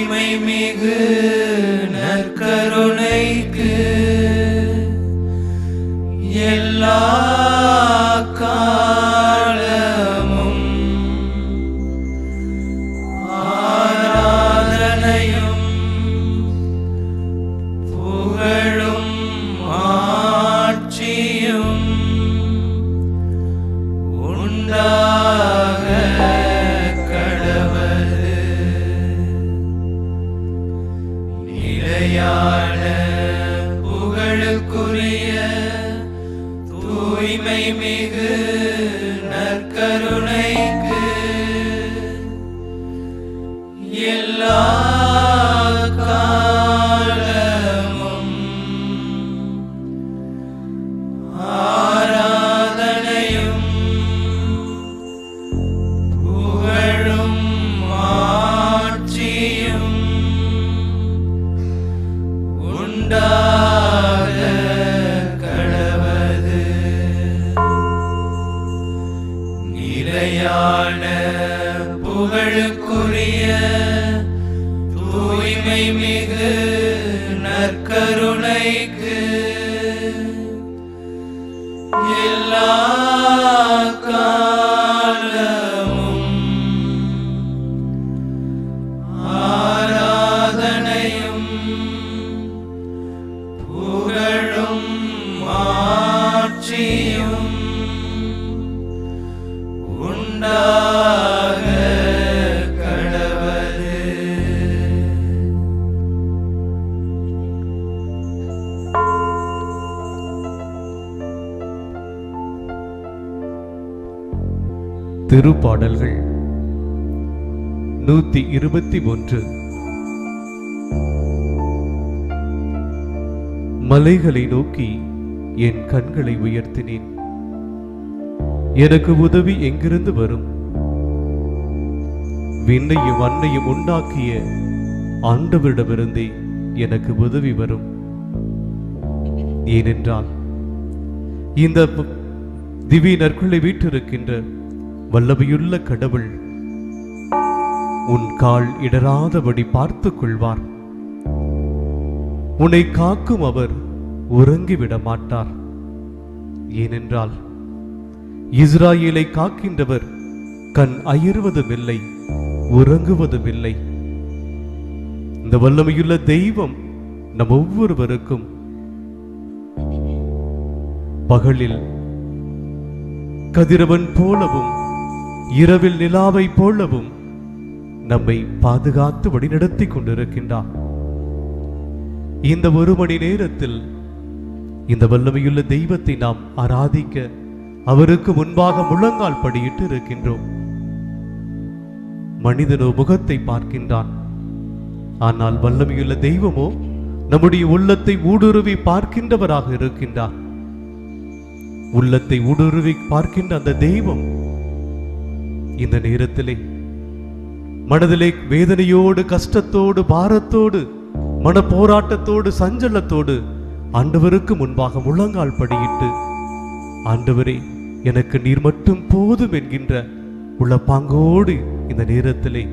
தூய்மை மிகு நற்கருணைக்கு எல்லா காலமும் ஆராதனையும் புகழும் ஆட்சியும் உண்டாக கடவது. நிலையான புகழுக்குரிய தூய்மை மிகு நற்கருணைக்கு எல்லா காலமும் ஆராதனையும் புகழும் ஆட்சியும் உண்டாக கடவது. நிலையான புகழுக்குரிய தூய்மை மிகு நற்கருணைக்கு எல்லா காலமும் ஆராதனையும் புகழும் ஆட்சியும் உண்டாக கடவது. திருப்பாடல்கள் 121. மலைகளை நோக்கி என் கண்களை உயர்த்தினேன். எனக்கு உதவி எங்கிருந்து வரும்? விண்ணையும் மண்ணையும் உண்டாக்கிய ஆண்டவரிடமிருந்தே எனக்கு உதவி வரும். ஏனென்றால் இந்த திவ்ய நற்களை வீற்றிருக்கின்ற வல்லமையுள்ள கடவுள் உன் கால் இடராதபடி பார்த்துக் கொள்வார். உன்னை காக்கும் அவர் உறங்கிவிட மாட்டார். ஏனென்றால் இஸ்ராயேலை காக்கின்றவர் கண் அயர்வதும் இல்லை, உறங்குவதும் இல்லை. இந்த வல்லமையுள்ள தெய்வம் நம் ஒவ்வொருவருக்கும் பகலில் கதிரவன் போலவும் இரவில் நிலாவை போலவும் நம்மை பாதுகாத்து வழிநடத்தி கொண்டிருக்கின்றார். இந்த ஒரு மணி நேரத்தில் இந்த வல்லமையுள்ள தெய்வத்தை நாம் ஆராதிக்க அவருக்கு முன்பாக முழங்கால் படியிட்டு இருக்கின்றோம். மனிதனோ முகத்தை பார்க்கின்றான், ஆனால் வல்லமையுள்ள தெய்வமோ நம்முடைய உள்ளத்தை ஊடுருவி பார்க்கின்றவராக இருக்கின்றார். உள்ளத்தை ஊடுருவி பார்க்கின்ற அந்த தெய்வம் இந்த நேரத்திலே மனதிலே வேதனையோடு, கஷ்டத்தோடு, பாரத்தோடு, மன போராட்டத்தோடு, சஞ்சலத்தோடு ஆண்டவருக்கு முன்பாக முழங்கால் படியிட்டு, ஆண்டவரே எனக்கு நீர் மட்டும் போதும் என்கின்ற உள்ளப்பாங்கோடு இந்த நேரத்திலே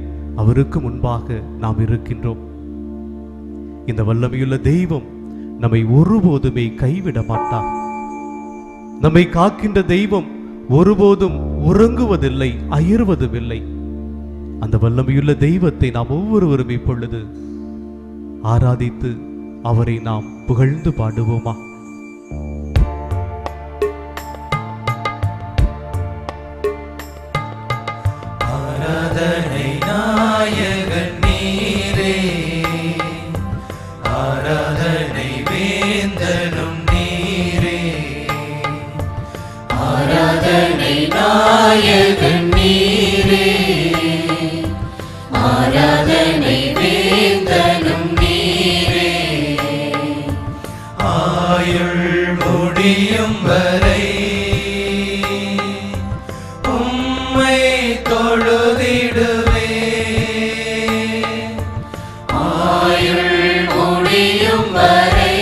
அவருக்கு முன்பாக நாம் இருக்கின்றோம். இந்த வல்லமையுள்ள தெய்வம் நம்மை ஒருபோதுமே கைவிட மாட்டார். நம்மை காக்கின்ற தெய்வம் ஒருபோதும் உறங்குவதில்லை, அயர்வதும் இல்லை. அந்த வல்லமையுள்ள தெய்வத்தை நாம் ஒவ்வொருவரும் இப்பொழுது ஆராதித்து அவரை நாம் புகழ்ந்து பாடுவோமா? ஆராதனை நாயகன் நீரே, ஆராதனை வேந்தனும் நீரே. ஆராதனை நாயகன் நீரே, ஆராதனை வேந்தனும் நீரே. ஆயுள் முடியும் வரை உம்மை தொழுதிடுவே. ஆயுள் முடியும் வரை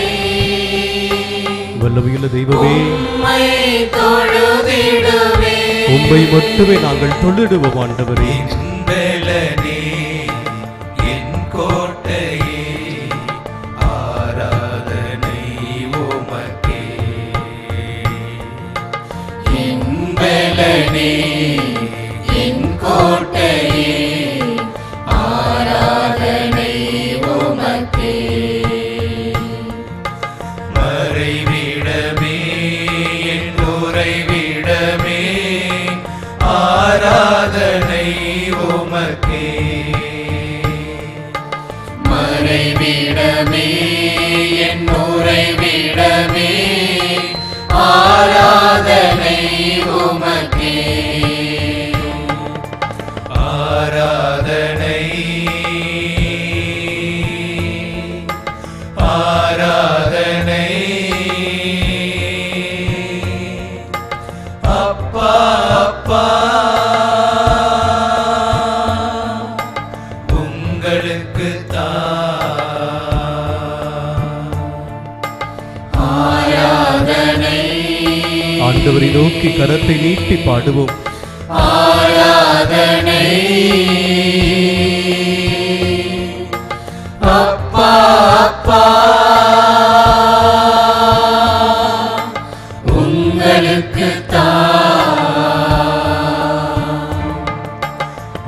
வல்லமையுள்ள தெய்வமே உம்மை தொழுதிடுவே. உம்மை மட்டுமே நாங்கள் தொழுடுவோம் ஆண்டவரே. என் பலனே, என் கோட்டை தேவனே என் கோட்டையே ஆராதனை உமக்கே. மறைவிடமே என் உறைவிடமே ஆராதனை உமக்கே. மறைவிடமே என் உறைவிடமே ஆராதனை உமக்கே. ஆராதனை ஆராதனை அப்பா அப்பா உங்களுக்கு ஆராதனை. ஆண்டவரை நோக்கி கரத்தை நீட்டி பாடுவோம். ஆராதனை அப்பா அப்பா உங்களுக்கு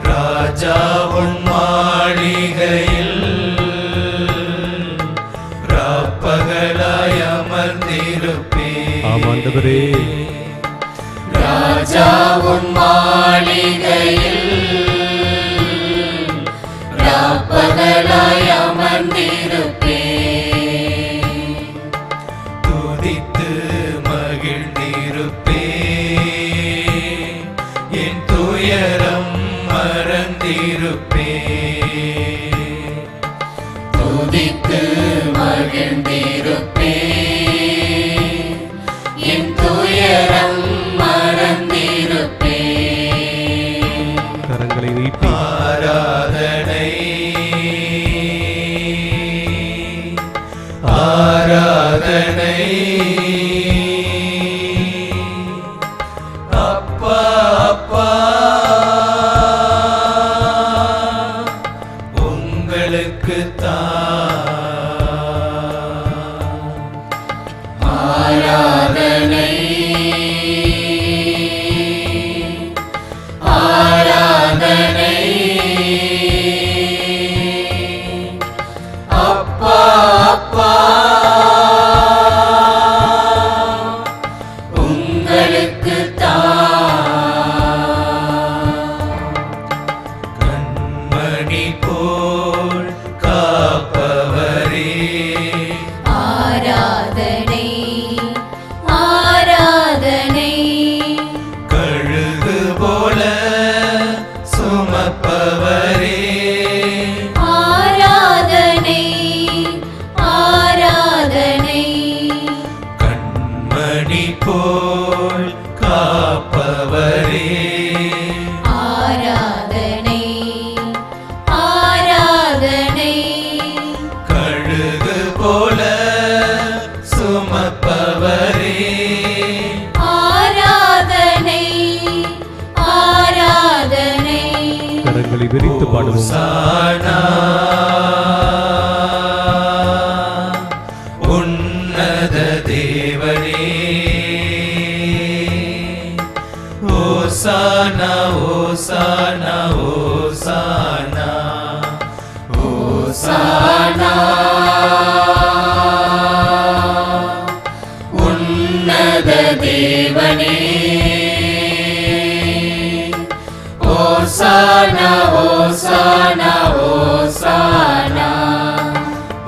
ராஜா உன் மாளிகையில் ராப்பகலாய் அமர்ந்திருப்பேன். ஆமாண்டவரே, ராஜா உன் மாளிகையில் ராப்பகலாய் அமர்ந்திருப்பேன். துதித்து மகிழ்ந்திருப்பேன், என் துயரம் மறந்திருப்பேன். துதித்து மகிழ்ந்திருப்பேன், என் துயரம் மறந்திருப்பேன். கரங்களை நீட்டி ஆராதனை ஆராதனை அப்பா அப்பா உங்களுக்கு ஆராதனை ஆராதனை அப்பா அப்பா உங்களுக்கு கண்மணி போல் காப்பவரே ஆராதனை ஆராதனை. கழுகு போல சுமப்பவரே ஆராதனை ஆராதனை. கண்மணி போல் காப்பவரே ஆராதனை ஆராதனை. கழுகு போல சுமப்பவரே ஆராதனை ஆராதனை. கரங்களை விரித்து பாடுவோம். ஓசானா உன்னத தேவனே ஓசானா ஓசானா ஓசானா ஓசானா உன்னத தேவனே ஓசானா ஓசானா ஓசானா.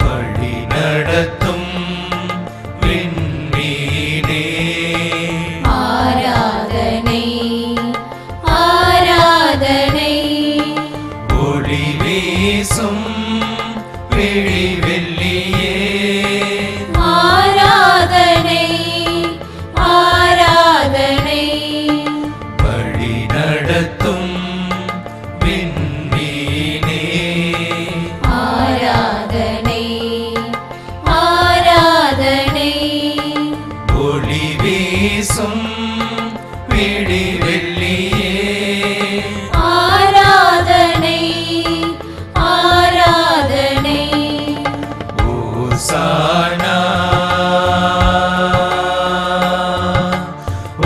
வழி நடத்தும் விண்மீனே ஆராதனை ஆராதனை. ஒளி வீசும் விழி வெள்ளியே ஆராதனை ஆராதனை. வழி நடத்தும் விண்மீனே ஆராதனை ஆராதனை. ஒளி வீசும் விழி வெள்ளியே ஆராதனை ஆராதனை. ஓசானா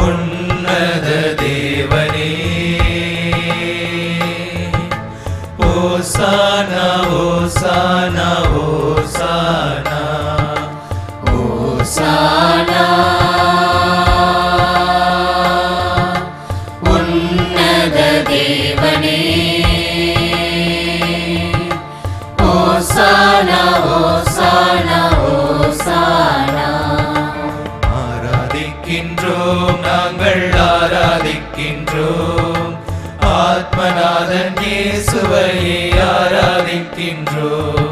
உன்னத தேவனே ஆராதிக்கின்றோம். ஆத்மநாதன் இயேசுவையே ஆராதிக்கின்றோம்.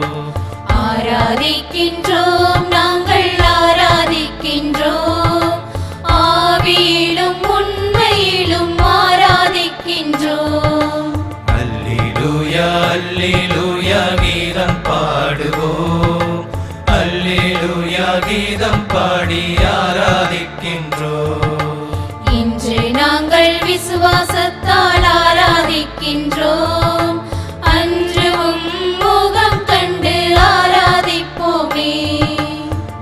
ஆராதிக்கின்றோம், நாங்கள் ஆராதிக்கின்றோம். ஆவியிலும் உண்மையிலும் ஆராதிக்கின்றோம். அல்லேலூயா அல்லேலூயா கீதம் பாடுவோம். அல்லேலூயா கீதம் பாடி ஆராதிக்கின்றோம். இன்று நாங்கள் விசுவாசத்தால் ஆராதிக்கின்றோம். அன்று முகம் கண்டு ஆராதிப்போமே.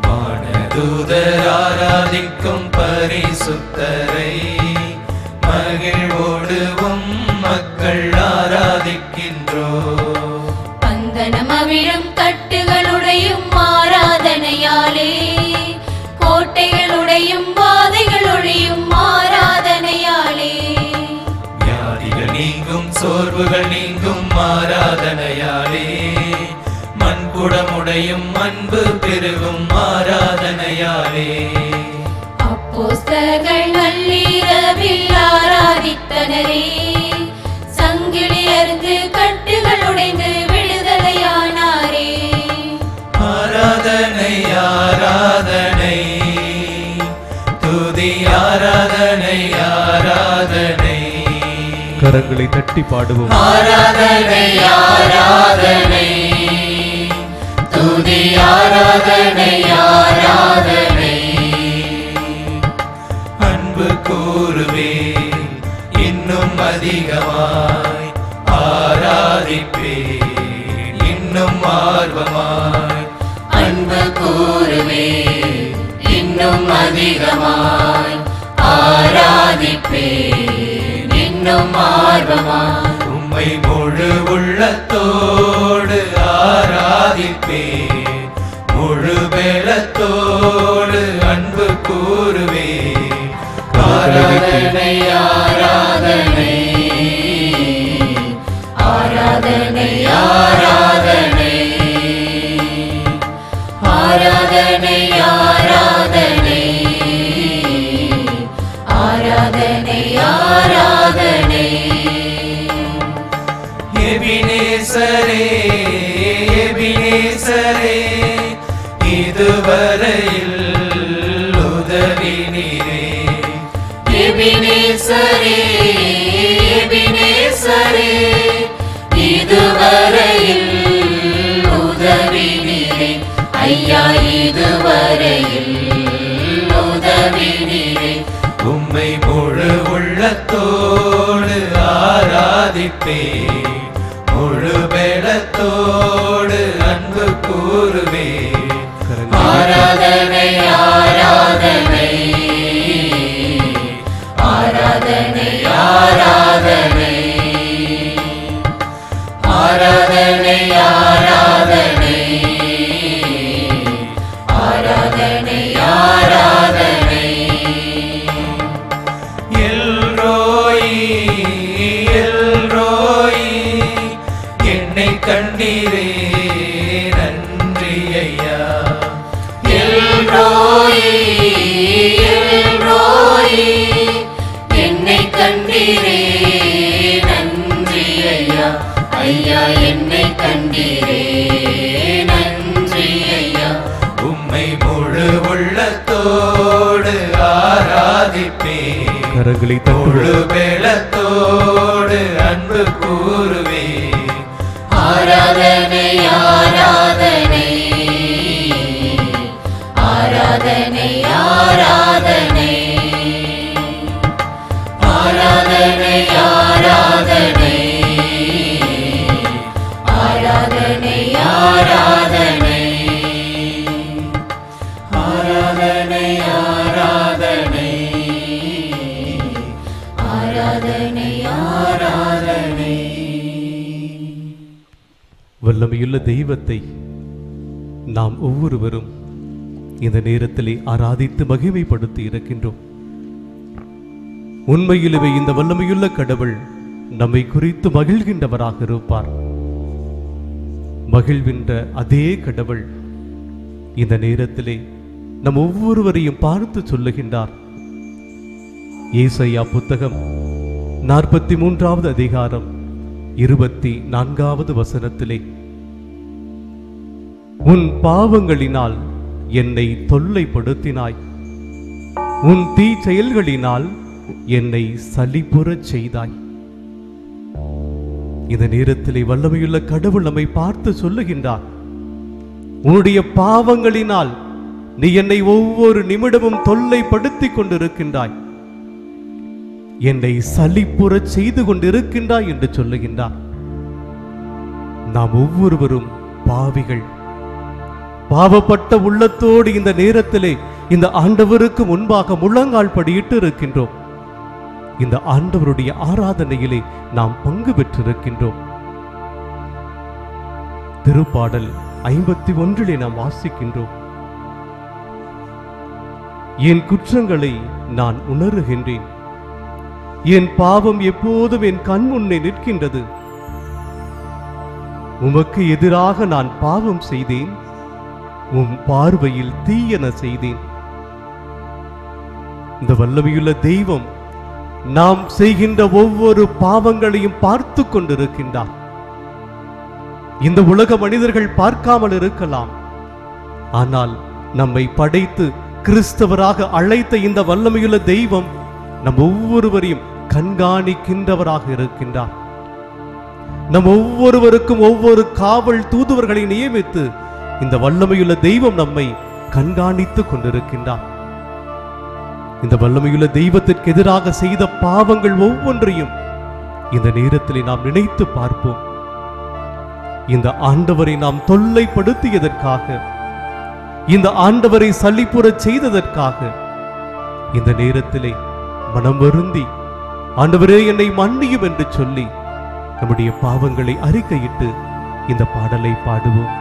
வானதூதர் ஆராதிக்கும் பரிசுத்தரை மகிழ்வோடுவும் மக்கள் ஆராதிக்கின்றோம். பந்தனம் அவிழும் கட்டுகளுடையும் ஆராதனையாலே, கோட்டைகளுடையும் வாதைகளொழியும் ஆராதனையாலே, வியாதிகள் நீங்கும் சோர்வுகள் நீங்கும் ஆராதனையாலே, மண்குடமுடையும் அன்பு பெருகும் ஆராதனையாலே, அப்போஸ்தலர்கள் நள்ளிரவில் ஆராதித்தனரே. சங்கிலி அறுந்து கட்டுகள் உடைந்து விடுதலையானாரே. ஆராதனை ஆராதனை துதி ஆராதனை ஆராதனை. கரங்களை தட்டி பாடுவோம். ஆராதனை ஆராதனை துதி ஆராதனை ஆராதனை. அன்பு கூறுவே இன்னும் அதிகமாய் ஆராதிப்பே இன்னும் ஆர்வமாய். அன்பு கூறுவே இன்னும் அதிகமாய் ஆராதிப்பே இன்னும் ஆர்வமாய். உம்மை முழு உள்ளத்தோடு ஆராதிப்பே முழு பெலத்தோடு அன்பு கூறுவே. ஆராதனை ஆராதனை ஆராதனை ஆராதனை ஆராதனை ஆராதனை ஆராதனை ஆராதனை. எபினேசரே எபினேசரே இதுவரையில் உதவி நீரே. எபினேசரே எபினேசரே இதுவரையில் உதவி நீரே. ஐயா இதுவரையில் உதவி நீரே. உம்மை முழு உள்ளத்தோடு ஆராதிப்பே முழு பெலத்தோடு அன்பு கூறுவே. ஆராதனை ஆராதனை ஆராதனை ஆராதனை ஆராதனை ஆராதனை ஆராதனை ஆராதனை. எல்ரோயி எல்ரோயி என்னை கண்டீரே நன்றி ஐயா. எல்ரோயி எல்ரோயி என்னை கண்டீரே நன்றி ஐயா. ஐயா என்னை கண்டீரே நன்றி ஐயா. உம்மை முழு உள்ளத்தோடு ஆராதிப்பே கரங்களை முழு தட்டுவோம். பெலத்தோடு அன்பு கூறுவே. ஆராதனை ஆராதனை ஆராதனை ஆராதனை ஆராதனை ஆராதனை ஆராதனை ஆராதனை ஆராதனை ஆராதனை ஆராதனை ஆராதனை. வல்லமையுள்ள தெய்வத்தை நாம் ஒவ்வொருவரும் இந்த நேரத்திலே ஆராதித்து மகிமைப்படுத்தி இருக்கின்றோம். உண்மையிலுமே இந்த வல்லமையுள்ள கடவுள் நம்மை குறித்து மகிழ்கின்றவராக இருப்பார். மகிழ்கின்ற அதே கடவுள் இந்த நேரத்திலே நம் ஒவ்வொருவரையும் பார்த்து சொல்லுகின்றார், ஏசாயா புத்தகம் 43வது அதிகாரம் 24வது வசனத்திலே, உன் பாவங்களினால் என்னை தொல்லைப்படுத்தினாய், உன் தீ செயல்களினால் என்னை சலிப்புறச் செய்தாய். இந்த நேரத்திலே வல்லமையுள்ள கடவுள் நம்மை பார்த்து சொல்லுகின்றார், உன்னுடைய பாவங்களினால் நீ என்னை ஒவ்வொரு நிமிடமும் தொல்லைப்படுத்திக் கொண்டிருக்கின்றாய், என்னை சலிப்புறச் செய்து கொண்டிருக்கின்றாய் என்று சொல்லுகின்றார். நாம் ஒவ்வொருவரும் பாவிகள். பாவப்பட்ட உள்ளத்தோடு இந்த நேரத்திலே இந்த ஆண்டவருக்கு முன்பாக முழங்கால் படியிட்டு இருக்கின்றோம். இந்த ஆண்டவருடைய ஆராதனையிலே நாம் பங்கு பெற்றிருக்கின்றோம். திருப்பாடல் 51 நாம் வாசிக்கின்றோம், என் குற்றங்களை நான் உணர்கின்றேன், என் பாவம் எப்போதும் என் கண் முன்னே நிற்கின்றது. உமக்கு எதிராக நான் பாவம் செய்தேன், உம் பார்வையில் தீயன செய்தேன். இந்த வல்லமையுள்ள தெய்வம் நாம் செய்கின்ற ஒவ்வொரு பாவங்களையும் பார்த்து கொண்டிருக்கின்றார். இந்த உலக மனிதர்கள் பார்க்காமல் இருக்கலாம், ஆனால் நம்மை படைத்து கிறிஸ்தவராக அழைத்த இந்த வல்லமையுள்ள தெய்வம் நம் ஒவ்வொருவரையும் கண்காணிக்கின்றவராக இருக்கின்றார். நம் ஒவ்வொருவருக்கும் ஒவ்வொரு காவல் தூதுவர்களை நியமித்து இந்த வல்லமையுள்ள தெய்வம் நம்மை கண்காணித்துக் கொண்டிருக்கின்றார். இந்த வல்லமையுள்ள தெய்வத்திற்கு எதிராக செய்த பாவங்கள் ஒவ்வொன்றையும் இந்த நேரத்திலே நாம் நினைத்து பார்ப்போம். இந்த ஆண்டவரை நாம் தொல்லைப்படுத்தியதற்காக, இந்த ஆண்டவரை சலிப்புறச் செய்ததற்காக இந்த நேரத்திலே மனம் வருந்தி, ஆண்டவரே என்னை மன்னியும் என்று சொல்லி நம்முடைய பாவங்களை அறிக்கையிட்டு இந்த பாடலை பாடுவோம்.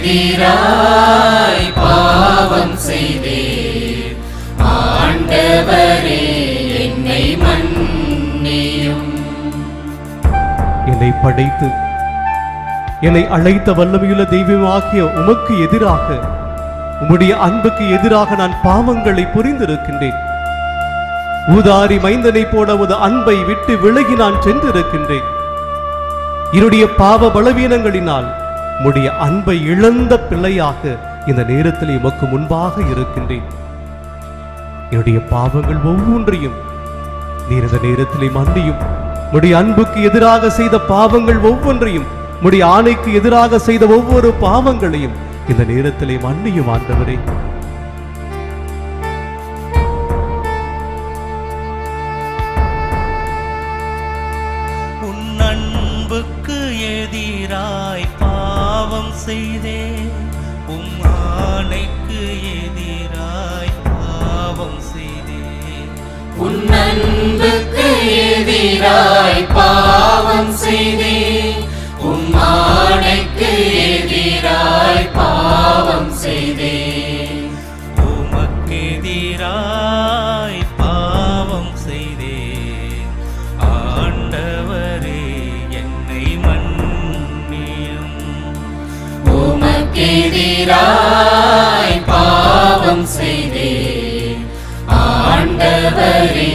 எதிராய் பாவம் செய்தேன், ஆண்டவரே என்னை மன்னியும். என்னை படைத்து என்னை அழைத்த வல்லமையுள்ள தெய்வமாகிய உமக்கு எதிராக, உம்முடைய அன்புக்கு எதிராக நான் பாவங்களை புரிந்திருக்கின்றேன். ஊதாரி மைந்தனை போல உமது அன்பை விட்டு விலகி நான் சென்றிருக்கின்றேன். என்னுடைய பாவ பலவீனங்களினால் உம்முடைய அன்பை இழந்த பிள்ளையாக இந்த நேரத்தில் எமக்கு முன்பாக இருக்கின்றேன். என்னுடைய பாவங்கள் ஒவ்வொன்றையும் நீர் இந்த நேரத்திலே மன்னியும். உம்முடைய அன்புக்கு எதிராக செய்த பாவங்கள் ஒவ்வொன்றையும், உம்முடைய ஆணைக்கு எதிராக செய்த ஒவ்வொரு பாவங்களையும் இந்த நேரத்திலே மன்னியும் ஆண்டவரே. உன் அன்புக்கு எதிராய் பாவம் செய்தேன், உம் ஆணைக்கு எதிராய் பாவம் செய்தேன். உன் அன்புக்கு எதிராய் பாவம் செய்தேன், உம் ஆணைக்கு எதிராய் பாவம் செய்தேன். உமக்கு எதிராய் பாவம் செய்தேன், ஆண்டவரே என்னை மன்னியும். உமக்கு எதிராய் பாவம் செய்தேன், ஆண்டவரே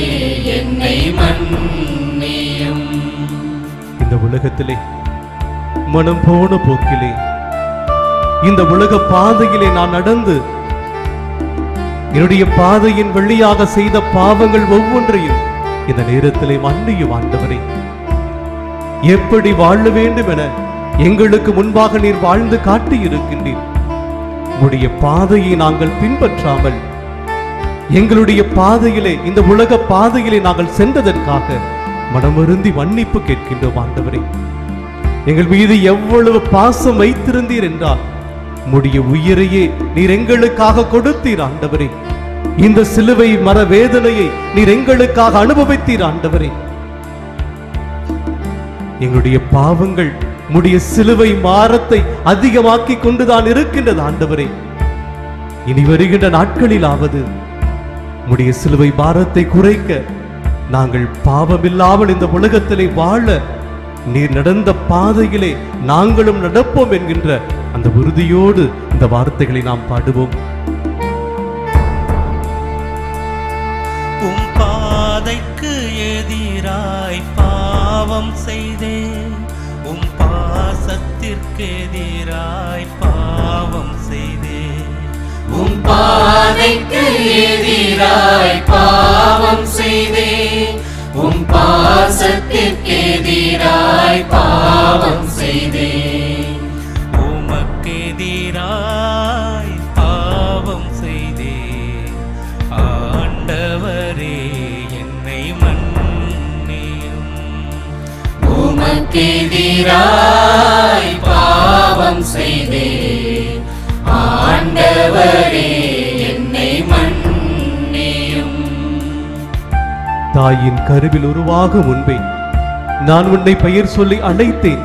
என்னை மன்னியும். இந்த உலகத்திலே மனம் போன போக்கிலே, இந்த உலக பாதையிலே நான் நடந்து என்னுடைய பாதையின் வழியாக செய்த பாவங்கள் ஒவ்வொன்றையும் இந்த நேரத்திலே மன்னியும் ஆண்டவரே. எப்படி வாழ வேண்டும் என எங்களுக்கு முன்பாக நீர் வாழ்ந்து காட்டி இருக்கின்றீர். உடைய பாதையை நாங்கள் பின்பற்றாமல் எங்களுடைய பாதையிலே, இந்த உலக பாதையிலே நாங்கள் சென்றதற்காக மனமருந்தி மன்னிப்பு கேட்கின்றோம் ஆண்டவரே. எங்கள் மீது எவ்வளவு பாசம் வைத்திருந்தீர் என்றால் உம்முடைய உயிரையே நீர் எங்களுக்காக கொடுத்தீர் ஆண்டவரே. இந்த சிலுவை மர வேதனையை நீர் எங்களுக்காக அனுபவித்தீர் ஆண்டவரே. எங்களுடைய பாவங்கள் உம்முடைய சிலுவை பாரத்தை அதிகமாக்கி கொண்டுதான் இருக்கின்றது ஆண்டவரே. இனி வருகின்ற நாட்களிலாவது உம்முடைய சிலுவை பாரத்தை குறைக்க, நாங்கள் பாவமில்லாமல் இந்த உலகத்திலே வாழ நீர் நடந்த பாதையிலே நாங்களும் நடப்போம் என்கின்ற அந்த உறுதியோடு இந்த வார்த்தைகளை நாம் பாடுவோம். உம் பாதைக்கு எதிராய் பாவம் செய்தேன், உம் பாசத்திற்கு எதிராய் பாவம் செய்தேன். உம் பாதைக்கு எதிராய் பாவம் செய்தேன், உம் பாசத்திற்கு எதிராய் பாவம் செய்தேன். உமக்கெதிராய் பாவம் செய்தேன், ஆண்டவரே என்னை மன்னியும். உமக்கெதிராய் பாவம் செய்தேன், ஆண்டவரே என்னை மன்னியும். தாயின் கருவில் உருவாகும் முன்பே நான் உன்னை பெயர் சொல்லி அழைத்தேன்,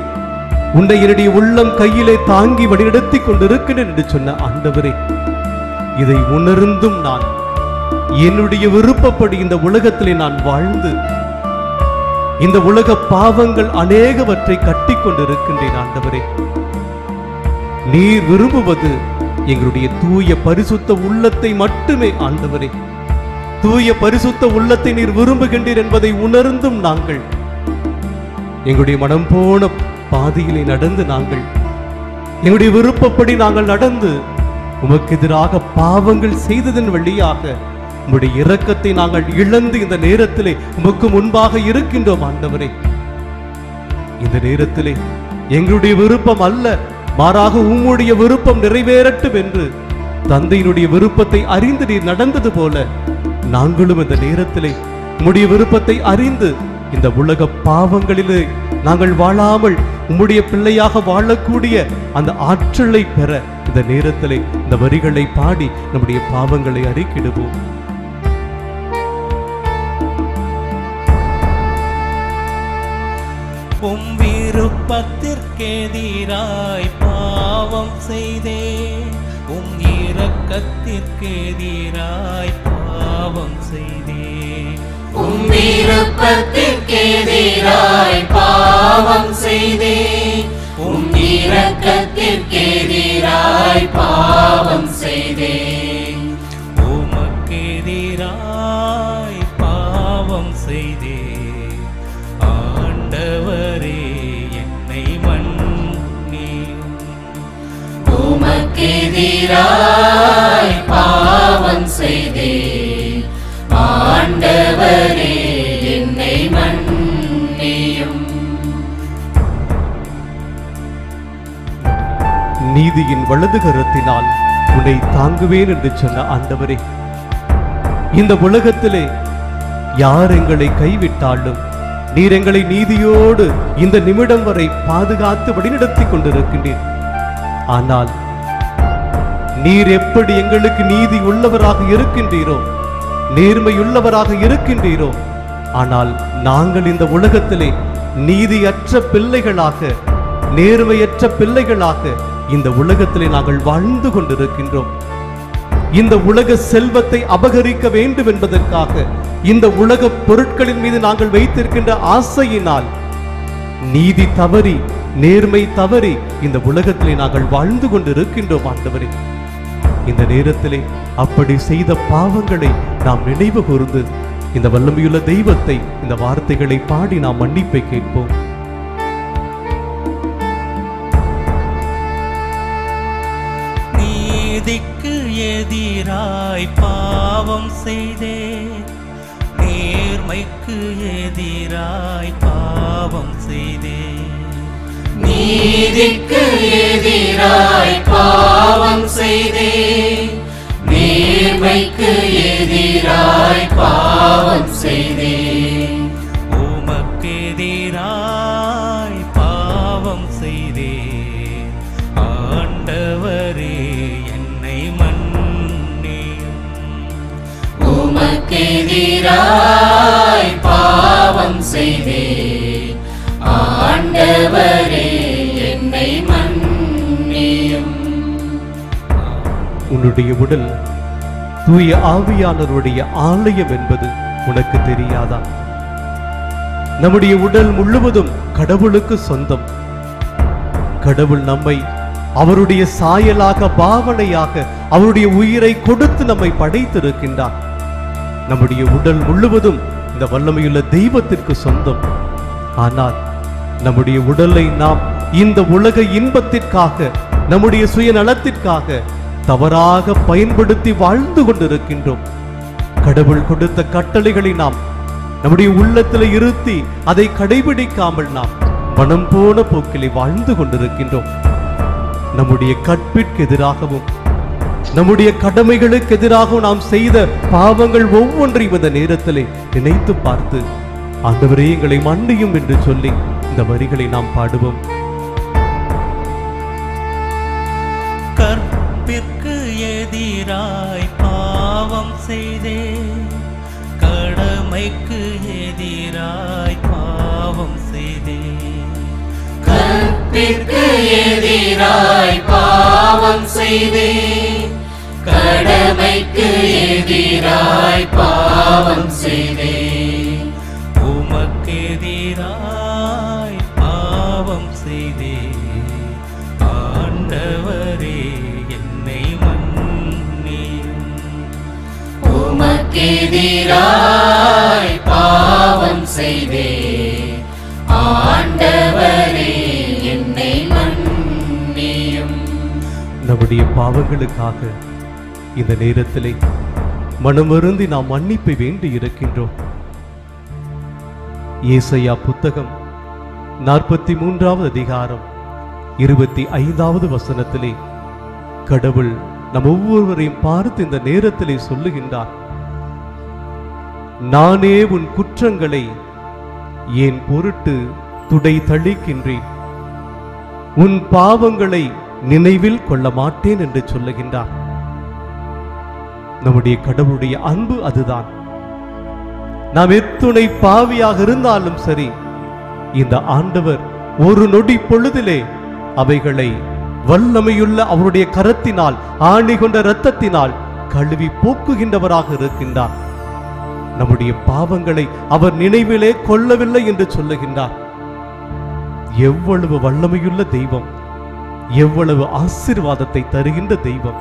உன்னை என்னுடைய உள்ளம் கையிலே தாங்கி வழிநடத்திக் கொண்டிருக்கிறேன் என்று சொன்ன ஆண்டவரே, இதை உணர்ந்தும் நான் என்னுடைய விருப்பப்படி இந்த உலகத்திலே நான் வாழ்ந்து இந்த உலக பாவங்கள் அநேகவற்றை கட்டி கொண்டிருக்கின்றேன் ஆண்டவரே. நீர் விரும்புவது எங்களுடைய தூய பரிசுத்த உள்ளத்தை மட்டுமே ஆண்டவரே. தூய பரிசுத்த உள்ளத்தை நீர் விரும்புகின்றீர் என்பதை உணர்ந்தும் நாங்கள் எங்களுடைய மனம் போன பாதையிலே நடந்து நாங்கள் எங்களுடைய விருப்பப்படி நாங்கள் நடந்து உமக்கு எதிராக பாவங்கள் செய்ததன் வழியாக உம்முடைய இரக்கத்தை நாங்கள் இழந்து இந்த நேரத்திலே உமக்கு முன்பாக இருக்கின்றோம் ஆண்டவரே. இந்த நேரத்திலே எங்களுடைய விருப்பம் அல்ல, மாறாக உம்முடைய விருப்பம் நிறைவேறட்டும் என்று தந்தையினுடைய விருப்பத்தை அறிந்து நீர் நடந்தது போல நாங்களும் இந்த நேரத்திலே உம்முடைய விருப்பத்தை அறிந்து இந்த உலக பாவங்களிலே நாங்கள் வாழாமல் உம்முடைய பிள்ளையாக வாழக்கூடிய அந்த ஆற்றலை பெற இந்த நேரத்திலே இந்த வரிகளை பாடி நம்முடைய பாவங்களை அறிக்கிடுவோம். உம் விருப்பத்திற்கெதிராய் பாவம் செய்தேன், உம் இரக்கத்திற்கெதிராய் பாவம் செய்தேன். உம் விருப்பத்திற்கெதிராய் பாவம் செய்தேன், உம் இரக்கத்திற்கெதிராய் பாவம் செய்தேன். உமக்கெதிராய் பாவம் செய்தேன், ஆண்டவரே என்னை மன்னியும். உமக்கெதிராய் பாவம் செய்தேன், ஆண்டவரே என்னை மன்னியும். நீதியின் வலது கரத்தினால் உன்னை தாங்குவேன் என்று சொன்ன ஆண்டவரே, இந்த உலகத்திலே யார் எங்களை கைவிட்டாலும் நீர் எங்களை நீதியோடு இந்த நிமிடம் வரை பாதுகாத்து வழிநடத்தி கொண்டிருக்கின்றீர். ஆனால் நீர் எப்படி எங்களுக்கு நீதி உள்ளவராக இருக்கின்றீரோ, நேர்மையுள்ளவராக இருக்கின்றீரோ, ஆனால் நாங்கள் இந்த உலகத்திலே நீதியற்ற பிள்ளைகளாக, நேர்மையற்ற பிள்ளைகளாக இந்த உலகத்திலே நாங்கள் வாழ்ந்து கொண்டிருக்கின்றோம். இந்த உலக செல்வத்தை அபகரிக்க வேண்டும் என்பதற்காக, இந்த உலக பொருட்களின் மீது நாங்கள் வைத்திருக்கின்ற ஆசையினால் நீதி தவறி, நேர்மை தவறி இந்த உலகத்திலே நாங்கள் வாழ்ந்து கொண்டிருக்கின்றோம் ஆண்டவரே. இந்த நேரத்திலே அப்படி செய்த பாவங்களை நாம் நினைவு கூர்ந்து இந்த வல்லமையுள்ள தெய்வத்தை இந்த வார்த்தைகளை பாடி நாம் மன்னிப்பை கேட்போம். நீதிக்கு எதிராய் பாவம் செய்தேன், நேர்மைக்கு எதிராய் பாவம் செய்தேன். நீதிக்கு எதிராய் பாவம் செய்தேன், நேர்மைக்கு எதிராய் பாவம் செய்தேன். உமக்கு பாவம் செய்தேன். ஆண்டவரே என்னை மன்னியும். உமக்கெதிராய் பாவம் செய்தேன். ஆண்டவரே என்னை மன்னியும். உன்னுடைய உடல் தூய ஆவியானவருடைய ஆலயம் என்பது உனக்கு தெரியாதா? நம்முடைய உடல் முழுவதும் கடவுளுக்கு சொந்தம். கடவுள் நம்மை அவருடைய சாயலாக, பாவனையாக, அவருடைய உயிரை கொடுத்து நம்மை படைத்திருக்கின்றார். நம்முடைய உடல் முழுவதும் இந்த வல்லமையுள்ள தெய்வத்திற்கு சொந்தம். ஆனால் நம்முடைய உடலை நாம் இந்த உலக இன்பத்திற்காக, நம்முடைய சுயநலத்திற்காக தவறாக பயன்படுத்தி வாழ்ந்து கொண்டிருக்கின்றோம். கடவுள் கொடுத்த கட்டளைகளை நாம் நம்முடைய உள்ளத்தில் இருத்தி அதை கடைபிடிக்காமல் நாம் மனம் போன போக்கிலே வாழ்ந்து கொண்டிருக்கின்றோம். நம்முடைய கற்பிற்கு எதிராகவும் நம்முடைய கடமைகளுக்கு எதிராகவும் நாம் செய்த பாவங்கள் ஒவ்வொன்றையும் இந்த நேரத்திலே நினைத்து பார்த்து, ஆண்டவரே எங்களை மன்னியும் என்று சொல்லி இந்த வரிகளை நாம் பாடுவோம். கற்பிற்கு எதிராய் பாவம் செய்தேன். கடமைக்கு எதிராய் பாவம் செய்தேன். கற்பிற்கு எதிராய் பாவம் செய்தேன். கடமைக்கு எதிராய் பாவம் செய்தேன். உமக்கெதிராய் பாவம் செய்தேன். ஆண்டவரே என்னை மன்னியும். உமக்கெதிராய் பாவம் செய்தேன். ஆண்டவரே என்னை மன்னியும். நம்முடைய பாவங்களுக்காக இந்த நேரத்திலே மனமருந்தி நாம் மன்னிப்பை வேண்டி இருக்கின்றோம். ஏசாயா புத்தகம் 43வது அதிகாரம் 25வது வசனத்திலே கடவுள் நம் ஒவ்வொருவரையும் பார்த்து இந்த நேரத்திலே சொல்லுகின்றார், நானே உன் குற்றங்களை என் பொருட்டு துடை தளிக்கின்றேன், உன் பாவங்களை நினைவில் கொள்ள மாட்டேன் என்று சொல்லுகின்றார். நம்முடைய கடவுளுடைய அன்பு அதுதான். நாம் எத்துணை பாவியாக இருந்தாலும் சரி, இந்த ஆண்டவர் ஒரு நொடி பொழுதிலே அவைகளை வல்லமையுள்ள அவருடைய கரத்தினால், ஆணி கொண்ட இரத்தத்தினால் கழுவி போக்குகின்றவராக இருக்கின்றார். நம்முடைய பாவங்களை அவர் நினைவிலே கொள்ளவில்லை என்று சொல்லுகின்றார். எவ்வளவு வல்லமையுள்ள தெய்வம், எவ்வளவு ஆசீர்வாதத்தை தருகின்ற தெய்வம்!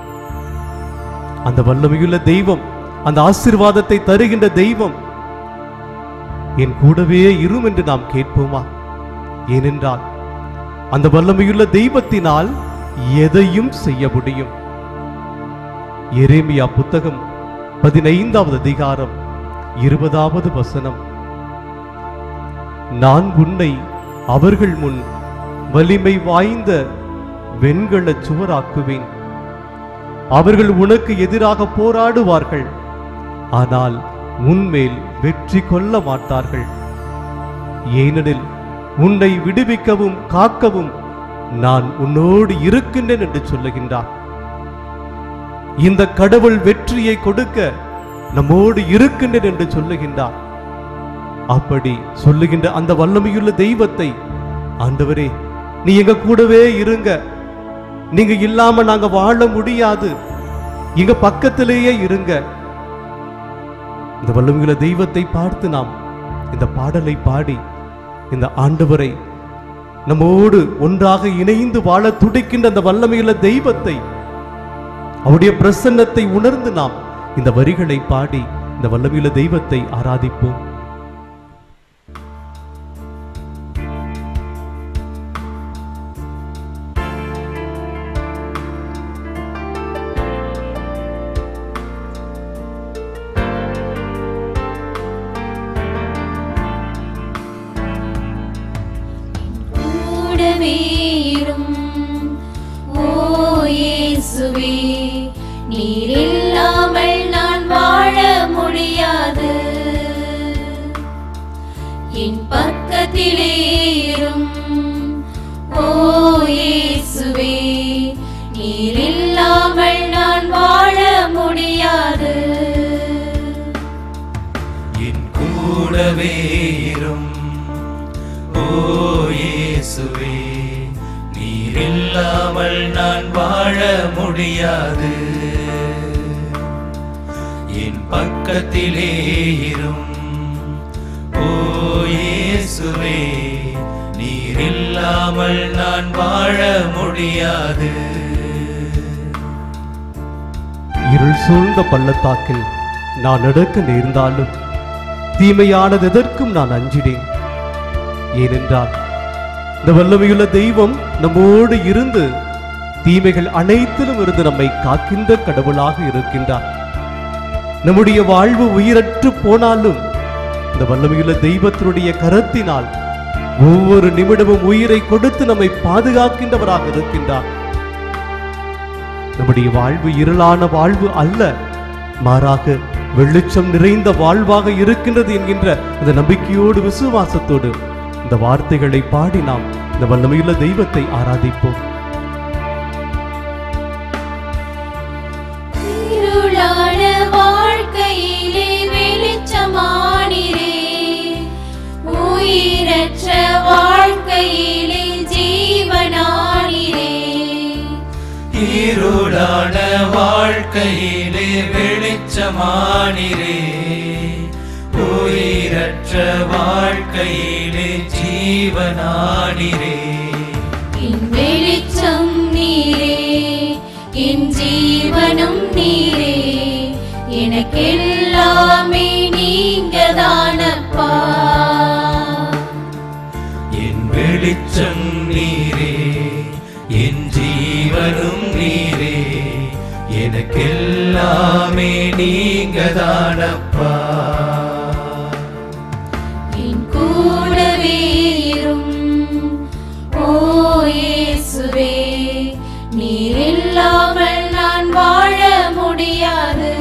அந்த வல்லமையுள்ள தெய்வம், அந்த ஆசீர்வாதத்தை தருகின்ற தெய்வம் என் கூடவே இரும் என்று நாம் கேட்போமா? ஏனென்றால் அந்த வல்லமையுள்ள தெய்வத்தினால் எதையும் செய்ய முடியும். எரேமியா புத்தகம் 15வது அதிகாரம் 20வது வசனம், நான் உன்னை அவர்கள் முன் வலிமை வாய்ந்த வெண்கல சுவராக்குவேன். அவர்கள் உனக்கு எதிராக போராடுவார்கள், ஆனால் உன்மேல் வெற்றி கொள்ள மாட்டார்கள். ஏனெனில் உன்னை விடுவிக்கவும் காக்கவும் நான் உன்னோடு இருக்கின்றேன் என்று சொல்லுகின்றார். இந்த கடவுள் வெற்றியை கொடுக்க நம்மோடு இருக்கின்றேன் என்று சொல்லுகின்றார். அப்படி சொல்லுகின்ற அந்த வல்லமையுள்ள தெய்வத்தை, ஆண்டவரே நீ எங்க கூடவே இருங்க, நீங்க இல்லாம நாங்க வாழ முடியாது, எங்க பக்கத்திலேயே இருங்க. இந்த வல்லமையுள்ள தெய்வத்தை பார்த்து நாம் இந்த பாடலை பாடி இந்த ஆண்டவரை நம்மோடு ஒன்றாக இணைந்து வாழ துடிக்கின்ற அந்த வல்லமையுள்ள தெய்வத்தை, அவருடைய பிரசன்னத்தை உணர்ந்து நாம் இந்த வரிகளை பாடி இந்த வல்லமையுள்ள தெய்வத்தை ஆராதிப்போம். நீர் இல்லாமல் நான் வாழ முடியாது. என் பக்கத்திலே இரும் ஓ இயேசுவே இரும். ஓ இயேசுவே, நீர் இல்லாமல் நான் வாழ முடியாது. என் பக்கத்திலே இரும். ஓ இயேசுவே, நீர் இல்லாமல் நான் வாழ முடியாது. இருள் சூழ்ந்த பள்ளத்தாக்கில் நான் நடக்க நேர்ந்தாலும் தீமையானது எதற்கும் நான் அஞ்சினேன். ஏனென்றால் இந்த வல்லமையுள்ள தெய்வம் நம்மோடு இருந்து தீமைகள் அனைத்திலும் இருந்து நம்மை காக்கின்ற கடவுளாக இருக்கின்றார். நம்முடைய வாழ்வு உயிரற்று போனாலும் இந்த வல்லமையுள்ள தெய்வத்தினுடைய கரத்தினால் ஒவ்வொரு நிமிடமும் உயிரை கொடுத்து நம்மை பாதுகாக்கின்றவராக இருக்கின்றார். நம்முடைய வாழ்வு இருளான வாழ்வு அல்ல, மாறாக வெளிச்சம் நிறைந்த வாழ்வாக இருக்கின்றது என்கின்ற அந்த நம்பிக்கையோடு விசுவாசத்தோடு இந்த வார்த்தைகளை பாடி நாம் இந்த வல்லமையுள்ள தெய்வத்தை ஆராதிப்போம். இருளான வாழ்க்கையிலே வெளிச்சமானீரே, உயிரற்ற வாழ்க்கையிலே ஜீவனானீரே. இருளான வாழ்க்கையிலே வெளிச்சமானீரே, உயிரற்ற வாழ்க்கையிலே ஜீவனானீரே. என் வெளிச்சம் நீரே, என் ஜீவனும் நீரே, எனக்கெல்லாமே நீங்கதானப்பா. என் வெளிச்சம் நீரே, என் ஜீவனும் நீரே, எனக்கெல்லாமே நீங்கதானப்பா. என் கூடவே இரும். ஓ இயேசுவே, நீர் இல்லாமல் நான் வாழ முடியாது.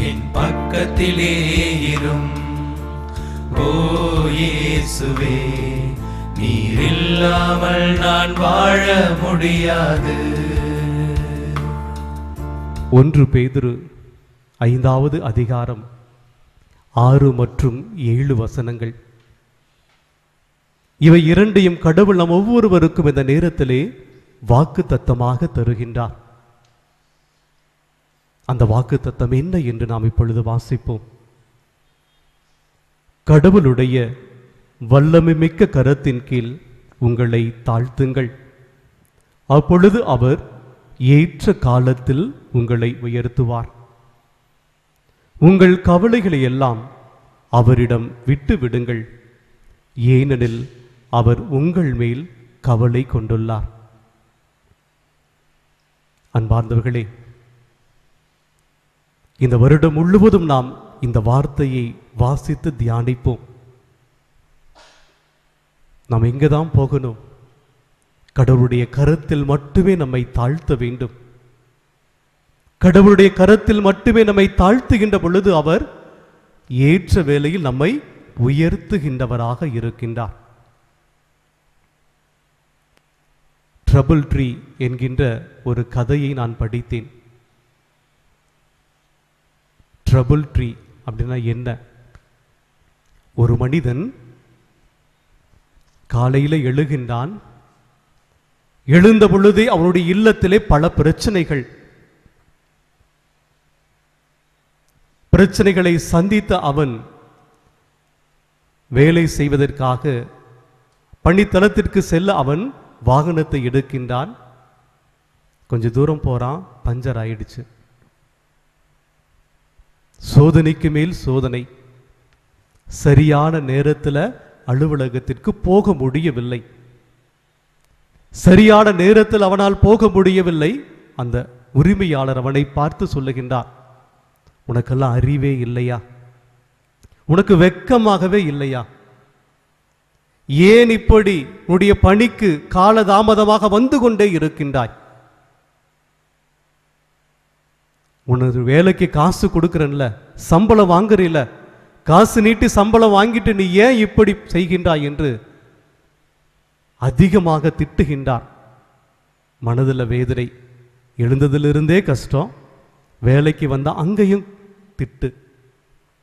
என் பக்கத்திலே இரும். ஓ இயேசுவே, நீர் இல்லாமல் நான் வாழ முடியாது. 1 பேதுரு 5வது அதிகாரம் 6 மற்றும் 7 வசனங்கள். இவை இரண்டையும் கடவுள் நம் ஒவ்வொருவருக்கும் இந்த நேரத்திலே வாக்குத்தத்தமாக தருகின்றார். அந்த வாக்குத்தத்தம் என்ன என்று நாம் இப்பொழுது வாசிப்போம். கடவுளுடைய வல்லமை மிக்க கரத்தின் கீழ் உங்களை தாழ்த்துங்கள், அப்பொழுது அவர் ஏற்ற காலத்தில் உங்களை உயர்த்துவார். உங்கள் கவலைகளை எல்லாம் அவரிடம் விட்டு விடுங்கள், ஏனெனில் அவர் உங்கள் மேல் கவலை கொண்டுள்ளார். அன்பார்ந்தவர்களே, இந்த வருடம் முழுவதும் நாம் இந்த வார்த்தையை வாசித்து தியானிப்போம். நாம் எங்கதான் போகணும்? கடவுளுடைய கரத்தில் மட்டுமே நம்மை தாழ்த்த வேண்டும். கடவுளுடைய கரத்தில் மட்டுமே நம்மை தாழ்த்துகின்ற பொழுது அவர் ஏற்ற வேளையில் நம்மை உயர்த்துகின்றவராக இருக்கின்றார். ட்ரபிள் ட்ரீ என்கின்ற ஒரு கதையை நான் படித்தேன். ட்ரபிள் ட்ரீ அப்படின்னா என்ன? ஒரு மனிதன் காலையில் எழுகின்றான். எழுந்த பொழுதே அவனுடைய இல்லத்திலே பல பிரச்சனைகளை சந்தித்த அவன் வேலை செய்வதற்காக பணித்தளத்திற்கு செல்ல அவன் வாகனத்தை எடுக்கின்றான். கொஞ்ச தூரம் போறான், பஞ்சர் ஆயிடுச்சு. சோதனைக்கு மேல் சோதனை. சரியான நேரத்தில் அலுவலகத்திற்கு போக முடியவில்லை. சரியான நேரத்தில் அவனால் போக முடியவில்லை. அந்த உரிமையாளர் அவனை பார்த்து சொல்லுகின்றார், உனக்கெல்லாம் அறிவே இல்லையா? உனக்கு வெட்கமாகவே இல்லையா? ஏன் இப்படி உன்னுடைய பணிக்கு காலதாமதமாக வந்து கொண்டே இருக்கின்றாய்? உனது வேலைக்கு காசு கொடுக்கிறன்ல, சம்பளம் வாங்குறீல, காசு நீட்டி சம்பளம் வாங்கிட்டு நீ ஏன் இப்படி செய்கின்றாய் என்று அதிகமாக திட்டுகின்றார். மனதில் வேதனை. எழுந்ததிலிருந்தே கஷ்டம், வேலைக்கு வந்தால் அங்கேயும் திட்டு.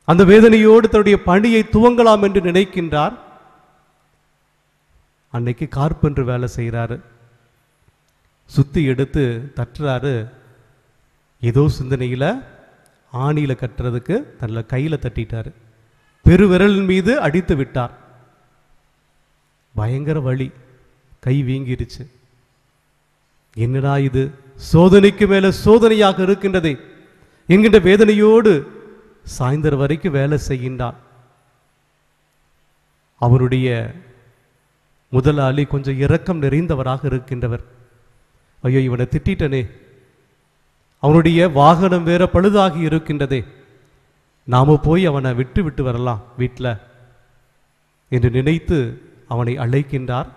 அந்த வேதனையோடு தன்னுடைய பணியை துவங்கலாம் என்று நினைக்கின்றார். அன்னைக்கு கார்பெண்டர் வேலை செய்கிறாரு. சுத்தி எடுத்து தட்டுறாரு. ஏதோ சிந்தனையில் ஆணியில் கட்டுறதுக்கு தன்னை கையில் தட்டிட்டாரு. பெருவிரலின் மீது அடித்து விட்டார். பயங்கர வலி, கை வீங்கிருச்சு. என்னடா இது, சோதனைக்கு மேல சோதனையாக இருக்கின்றதே என்கின்ற வேதனையோடு சாயந்தரம் வரைக்கும் வேலை செய்கின்றான். அவருடைய முதலாளி கொஞ்சம் இரக்கம் நிறைந்தவராக இருக்கின்றவர். ஐயோ, இவனை திட்டனே, அவனுடைய வாகனம் வேற பழுதாகி இருக்கின்றதே, நாம போய் அவனை விட்டு விட்டு வரலாம் வீட்டில் என்று நினைத்து அவனை அழைக்கின்றார்.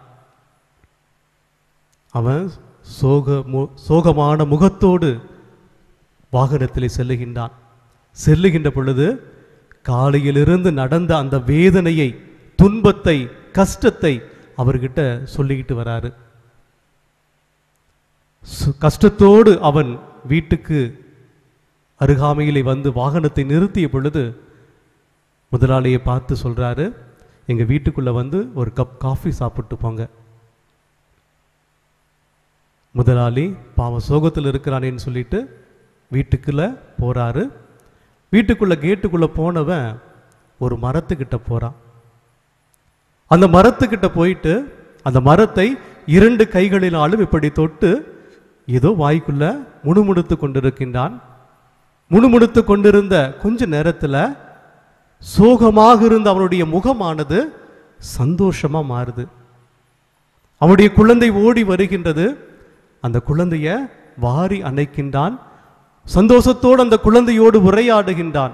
அவன் சோகமான முகத்தோடு வாகனத்திலே செல்லுகின்றான். செல்லுகின்ற பொழுது காலையிலிருந்து நடந்த அந்த வேதனையை, துன்பத்தை, கஷ்டத்தை அவர்கிட்ட சொல்லிக்கிட்டு வராரு. கஷ்டத்தோடு அவன் வீட்டுக்கு அருகாமையிலே வந்து வாகனத்தை நிறுத்திய பொழுது முதலாளியை பார்த்து சொல்றாரு, எங்க வீட்டுக்குள்ள வந்து ஒரு கப் காஃபி சாப்பிட்டு போங்க. முதலாளி பாவம் சோகத்தில் இருக்கிறானேன்னு சொல்லிட்டு வீட்டுக்குள்ள போறாரு. வீட்டுக்குள்ள கேட்டுக்குள்ள போனவன் ஒரு மரத்துக்கிட்ட போறான். அந்த மரத்துக்கிட்ட போயிட்டு அந்த மரத்தை 2 கைகளினாலும் இப்படி தொட்டு ஏதோ வாய்க்குள்ள முணுமுணுத்து கொண்டிருக்கின்றான். முணுமுணுத்து கொண்டிருந்த கொஞ்ச நேரத்தில் சோகமாக இருந்த அவனுடைய முகமானது சந்தோஷமா மாறுது. அவனுடைய குழந்தை ஓடி வருகின்றது. அந்த குழந்தைய வாரி அணைக்கின்றான். சந்தோஷத்தோடு அந்த குழந்தையோடு உரையாடுகின்றான்.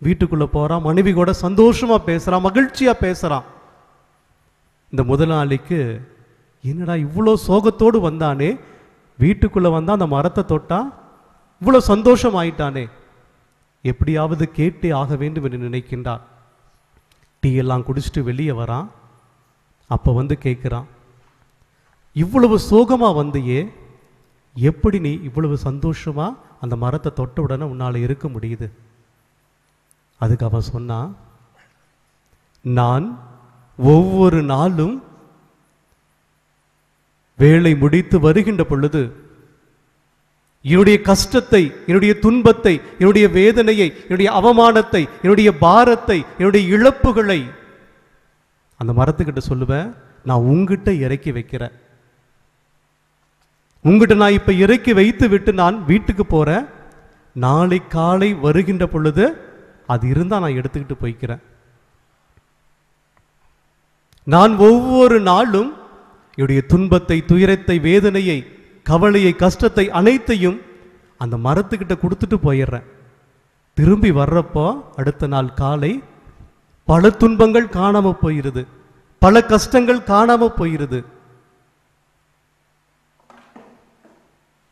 வீட்டுக்குள்ள போறான். மனைவி கூட சந்தோஷமா பேசுறான், மகிழ்ச்சியா பேசுறான். இந்த முதலாளிக்கு என்னடா இவ்வளோ சோகத்தோடு வந்தானே, வீட்டுக்குள்ள வந்தா அந்த மரத்தை தொட்டா இவ்வளோ சந்தோஷம் ஆயிட்டானே, எப்படியாவது கேட்டே ஆக வேண்டும் என்று நினைக்கின்றான். டீ எல்லாம் குடிச்சிட்டு வெளியே வரான். அப்போ வந்து கேட்குறான், இவ்வளவு சோகமா வந்தியே, எப்படி நீ இவ்வளவு சந்தோஷமா அந்த மரத்தை தொட்ட உடனே உன்னால இருக்க முடியுது? அதுக்கு அவன் சொன்னான், நான் ஒவ்வொரு நாளும் வேலை முடித்து வருகின்ற பொழுது என்னுடைய கஷ்டத்தை, என்னுடைய துன்பத்தை, என்னுடைய வேதனையை, என்னுடைய அவமானத்தை, என்னுடைய பாரத்தை, என்னுடைய இழப்புகளை அந்த மரத்துக்கிட்ட சொல்லுவேன். நான் உங்ககிட்ட இறக்கி வைக்கிறேன். உங்ககிட்ட நான் இப்ப இறக்கி வைத்து விட்டு நான் வீட்டுக்கு போறேன். நாளை காலை வருகின்ற பொழுது அது இருந்தா நான் எடுத்துக்கிட்டு போய்க்கிறேன். நான் ஒவ்வொரு நாளும் என்னுடைய துன்பத்தை, துயரத்தை, வேதனையை, கவலையை, கஷ்டத்தை அனைத்தையும் அந்த மரத்துக்கிட்ட கொடுத்துட்டு போயிடுறேன். திரும்பி வர்றப்போ அடுத்த நாள் காலை பல துன்பங்கள் காணாம போயிருது, பல கஷ்டங்கள் காணாம போயிருது.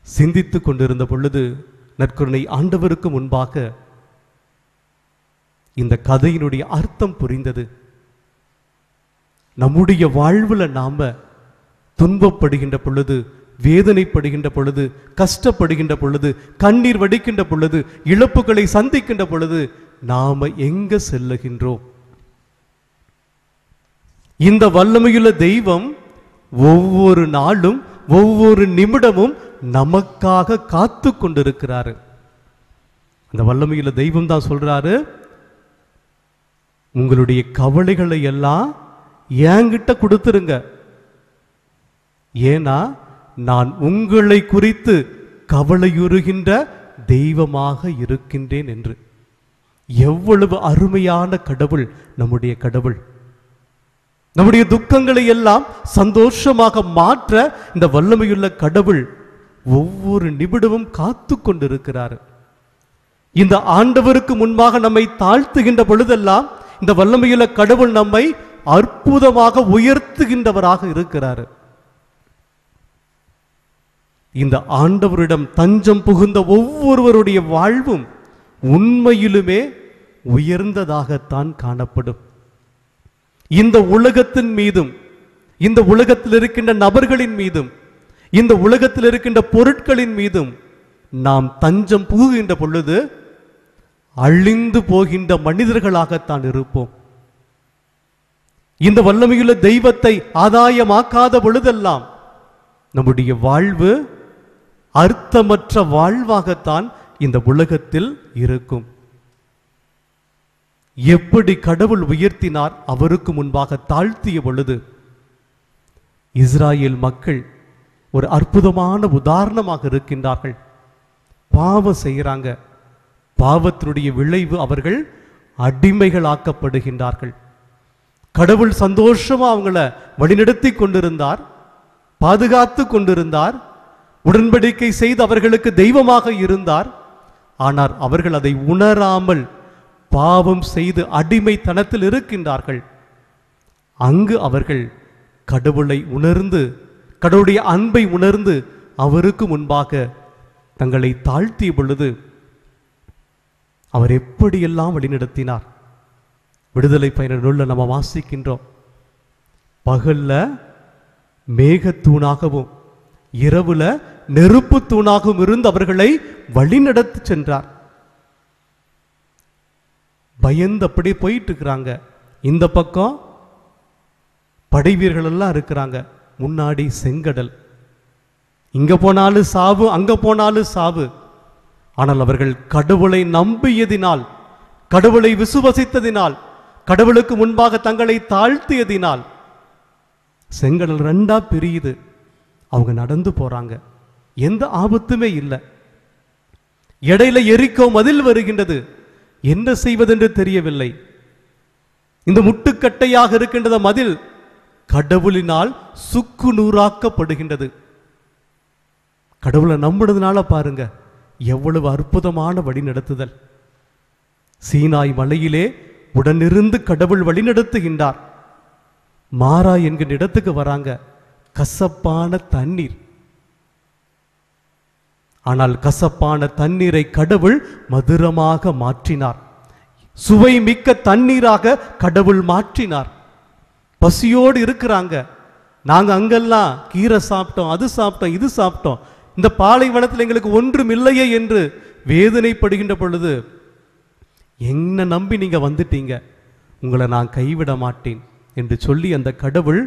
சிந்தித்துக் கொண்டிருந்த பொழுது நற்கருணை ஆண்டவருக்கு முன்பாக இந்த கதையினுடைய அர்த்தம் புரிந்தது. நம்முடைய வாழ்வுல நாம துன்பப்படுகின்ற பொழுது, வேதனைப்படுகின்ற பொழுது, கஷ்டப்படுகின்ற பொழுது, கண்ணீர் வடிக்கின்ற பொழுது, இழப்புகளை சந்திக்கின்ற பொழுது நாம எங்க செல்லுகின்றோம்? இந்த வல்லமையுள்ள தெய்வம் ஒவ்வொரு நாளும் ஒவ்வொரு நிமிடமும் நமக்காக காத்து கொண்டிருக்கிறாரு. அந்த வல்லமையுள்ள தெய்வம் தான் சொல்றாரு, உங்களுடைய கவலைகளை எல்லாம் என்கிட்ட கொடுத்துருங்க, ஏன்னா நான் உங்களை குறித்து கவலையுறுகின்ற தெய்வமாக இருக்கின்றேன் என்று. எவ்வளவு அருமையான கடவுள் நம்முடைய கடவுள்! நம்முடைய துக்கங்களை எல்லாம் சந்தோஷமாக மாற்ற இந்த வல்லமையுள்ள கடவுள் ஒவ்வொரு நிமிடமும் காத்து கொண்டிருக்கிறார். இந்த ஆண்டவருக்கு முன்பாக நம்மை தாழ்த்துகின்ற பொழுதெல்லாம் இந்த வல்லமையுள்ள கடவுள் நம்மை அற்புதமாக உயர்த்துகின்றவராக இருக்கிறார். இந்த ஆண்டவரிடம் தஞ்சம் புகுந்த ஒவ்வொருவருடைய வாழ்வும் உண்மையிலுமே உயர்ந்ததாகத்தான் காணப்படும். இந்த உலகத்தின் மீதும், இந்த உலகத்தில் இருக்கின்ற நபர்களின் மீதும், இந்த உலகத்தில் இருக்கின்ற பொருட்களின் மீதும் நாம் தஞ்சம் புகுகின்ற பொழுது அழிந்து போகின்ற மனிதர்களாகத்தான் இருப்போம். இந்த வல்லமையுள்ள தெய்வத்தை ஆதாயமாக்காத பொழுதெல்லாம் நம்முடைய வாழ்வு அர்த்தமற்ற வாழ்வாகத்தான் இந்த உலகத்தில் இருக்கும். எப்படி கடவுள் உயர்த்தினார், அவருக்கு முன்பாக தாழ்த்திய பொழுது இஸ்ராயேல் மக்கள் ஒரு அற்புதமான உதாரணமாக இருக்கின்றார்கள். பாவம் செய்கிறாங்க, பாவத்தினுடைய விளைவு அவர்கள் அடிமைகளாக்கப்படுகின்றார்கள். கடவுள் சந்தோஷமா அவங்கள வழிநடத்தி கொண்டிருந்தார், பாதுகாத்து கொண்டிருந்தார், உடன்படிக்கை செய்து அவர்களுக்கு தெய்வமாக இருந்தார். ஆனால் அவர்கள் அதை உணராமல் பாவம் செய்து அடிமைத்தனத்தில் இருக்கின்றார்கள். அங்கு அவர்கள் கடவுளை உணர்ந்து, கடவுளுடைய அன்பை உணர்ந்து அவருக்கு முன்பாக தங்களை தாழ்த்திய பொழுது அவர் எப்படியெல்லாம் வழிநடத்தினார். விடுதலை பயண நூலில் நம்ம வாசிக்கின்றோம். பகல்ல மேகத்தூணாகவும் இரவுல நெருப்பு தூணாகவும் இருந்து அவர்களை வழிநடத்தி சென்றார். பயந்து அப்படி போயிட்டு இருக்கிறாங்க. இந்த பக்கம் படை வீரர்கள் எல்லாம் இருக்கிறாங்க, முன்னாடி செங்கடல், இங்க போனாலும் சாவு, அங்க போனாலும் சாவு. ஆனால் அவர்கள் கடவுளை நம்பியதினால், கடவுளை விசுவசித்ததினால், கடவுளுக்கு முன்பாக தங்களை தாழ்த்தியதினால் செங்கடல் ரெண்டா பிரியுது. அவங்க நடந்து போறாங்க, எந்த ஆபத்துமே இல்லை. இடையில எரிக்கோ மதில் வருகின்றது, என்ன செய்வதென்று தெரியவில்லை. இந்த முட்டுக்கட்டையாக இருக்கின்ற மதில் கடவுளினால் சுக்கு நூறாக்கப்படுகின்றது. கடவுளை நம்பினதுனால பாருங்க எவ்வளவு அற்புதமான வழி நடத்துதல். சீனாய் மலையிலே உடனிருந்து கடவுள் வழி நடத்துகின்றார். மாறா என்கிற இடத்துக்கு வராங்க, கசப்பான தண்ணீர். ஆனால் கசப்பான தண்ணீரை கடவுள் மதுரமாக மாற்றினார், சுவை மிக்க தண்ணீராக கடவுள் மாற்றினார். பசியோடு இருக்கிறாங்க, நாங்க அங்கெல்லாம் கீரை சாப்பிட்டோம், அது சாப்பிட்டோம், இது சாப்பிட்டோம், இந்த பாலைவனத்தில் எங்களுக்கு ஒன்றும் இல்லையே என்று வேதனைப்படுகின்ற பொழுது, என்ன நம்பி நீங்க வந்துட்டீங்க, உங்களை நான் கைவிட மாட்டேன் என்று சொல்லி அந்த கடவுள்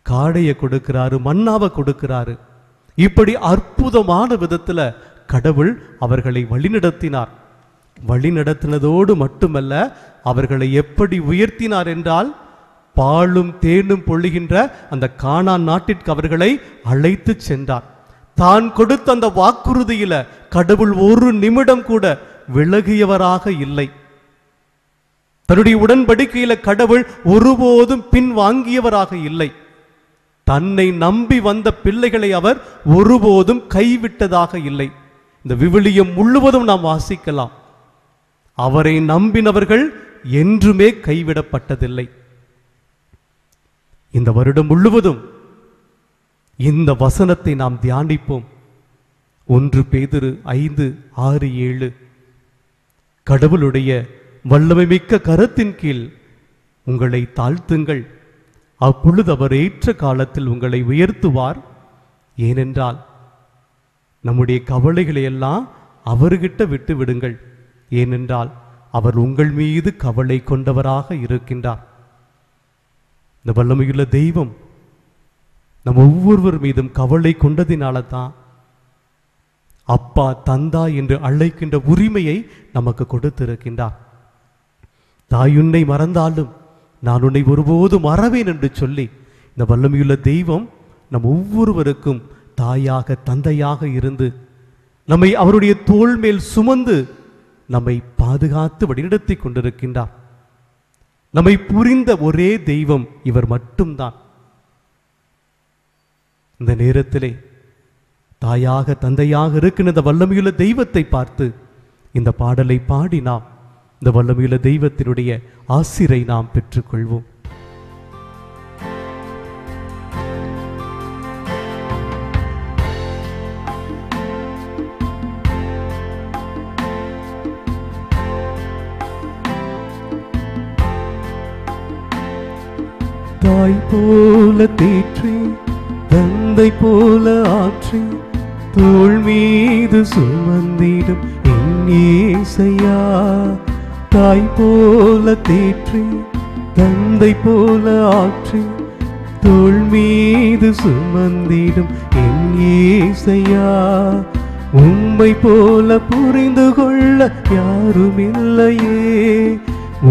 காடையை கொடுக்கிறாரு, மன்னாவை கொடுக்கிறாரு. இப்படி அற்புதமான விதத்துல கடவுள் அவர்களை வழிநடத்தினார். வழிநடத்தினதோடு மட்டுமல்ல, அவர்களை எப்படி உயர்த்தினார் என்றால், பாலும் தேனும் பொழிகின்ற அந்த கானான் நாட்டிற்கு அவர்களை அழைத்து சென்றார். தான் கொடுத்த அந்த வாக்குறுதியில கடவுள் ஒரு நிமிடம் கூட விலகியவராக இல்லை. தன்னுடைய உடன்படிக்கையில கடவுள் ஒருபோதும் பின் வாங்கியவராக இல்லை. தன்னை நம்பி வந்த பிள்ளைகளை அவர் ஒருபோதும் கைவிட்டதாக இல்லை. இந்த விவிலியம் முழுவதும் நாம் வாசிக்கலாம். அவரை நம்பினவர்கள் என்றுமே கைவிடப்பட்டதில்லை. இந்த வருடம் முழுவதும் இந்த வசனத்தை நாம் தியானிப்போம். 1 பேதுரு 5:6-7. கடவுளுடைய வல்லமை மிக்க கரத்தின் கீழ் உங்களை தாழ்த்துங்கள், அப்பொழுது அவர் ஏற்ற காலத்தில் உங்களை உயர்த்துவார். ஏனென்றால் நம்முடைய கவலைகளை எல்லாம் அவர்கிட்ட விட்டு விடுங்கள், ஏனென்றால் அவர் உங்கள் மீது கவலை கொண்டவராக இருக்கின்றார். இந்த வல்லமையுள்ள தெய்வம் நம் ஒவ்வொருவர் மீதும் கவலை கொண்டதினால தான் அப்பா தந்தா என்று அழைக்கின்ற உரிமையை நமக்கு கொடுத்திருக்கின்றார். தாயுன்னை மறந்தாலும் நான் உன்னை ஒருபோதும் மறவேன் என்று சொல்லி இந்த வல்லமையுள்ள தெய்வம் நம் ஒவ்வொருவருக்கும் தாயாக தந்தையாக இருந்து நம்மை அவருடைய தோள் மேல் சுமந்து நம்மை பாதுகாத்து வழிநடத்தி கொண்டிருக்கின்றார். நம்மை புரிந்த ஒரே தெய்வம் இவர் மட்டும்தான். இந்த நேரத்திலே தாயாக தந்தையாக இருக்கின்ற இந்த வல்லமையுள்ள தெய்வத்தை பார்த்து இந்த பாடலை பாடி நாம் இந்த வல்லமையுள்ள தெய்வத்தினுடைய ஆசிரை நாம் பெற்றுக்கொள்வோம். தாய் போல தேற்றி தந்தை போல ஆற்றி தோள் மீது சுமந்திடும் என் இயேசையா. தாய் போல தேற்றி தந்தை போல ஆற்றி தோள் மீது சுமந்திடும் என் இயேசையா. உம்மை போல புரிந்து கொள்ள யாரும் இல்லையே,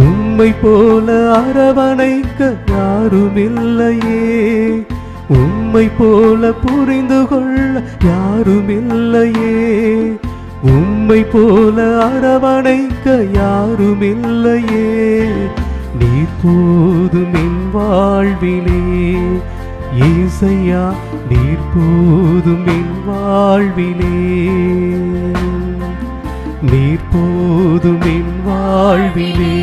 உம்மை போல அரவணைக்க யாரும் இல்லையே, உம்மை போல புரிந்து கொள்ள யாரும் இல்லையே, உம்மை போல அரவணைக்க யாரும் இல்லையே. நீர் போதும் என் வாழ்விலே இயேசையா, நீர் போதும் என் வாழ்விலே, நீர் போதும் என் வாழ்விலே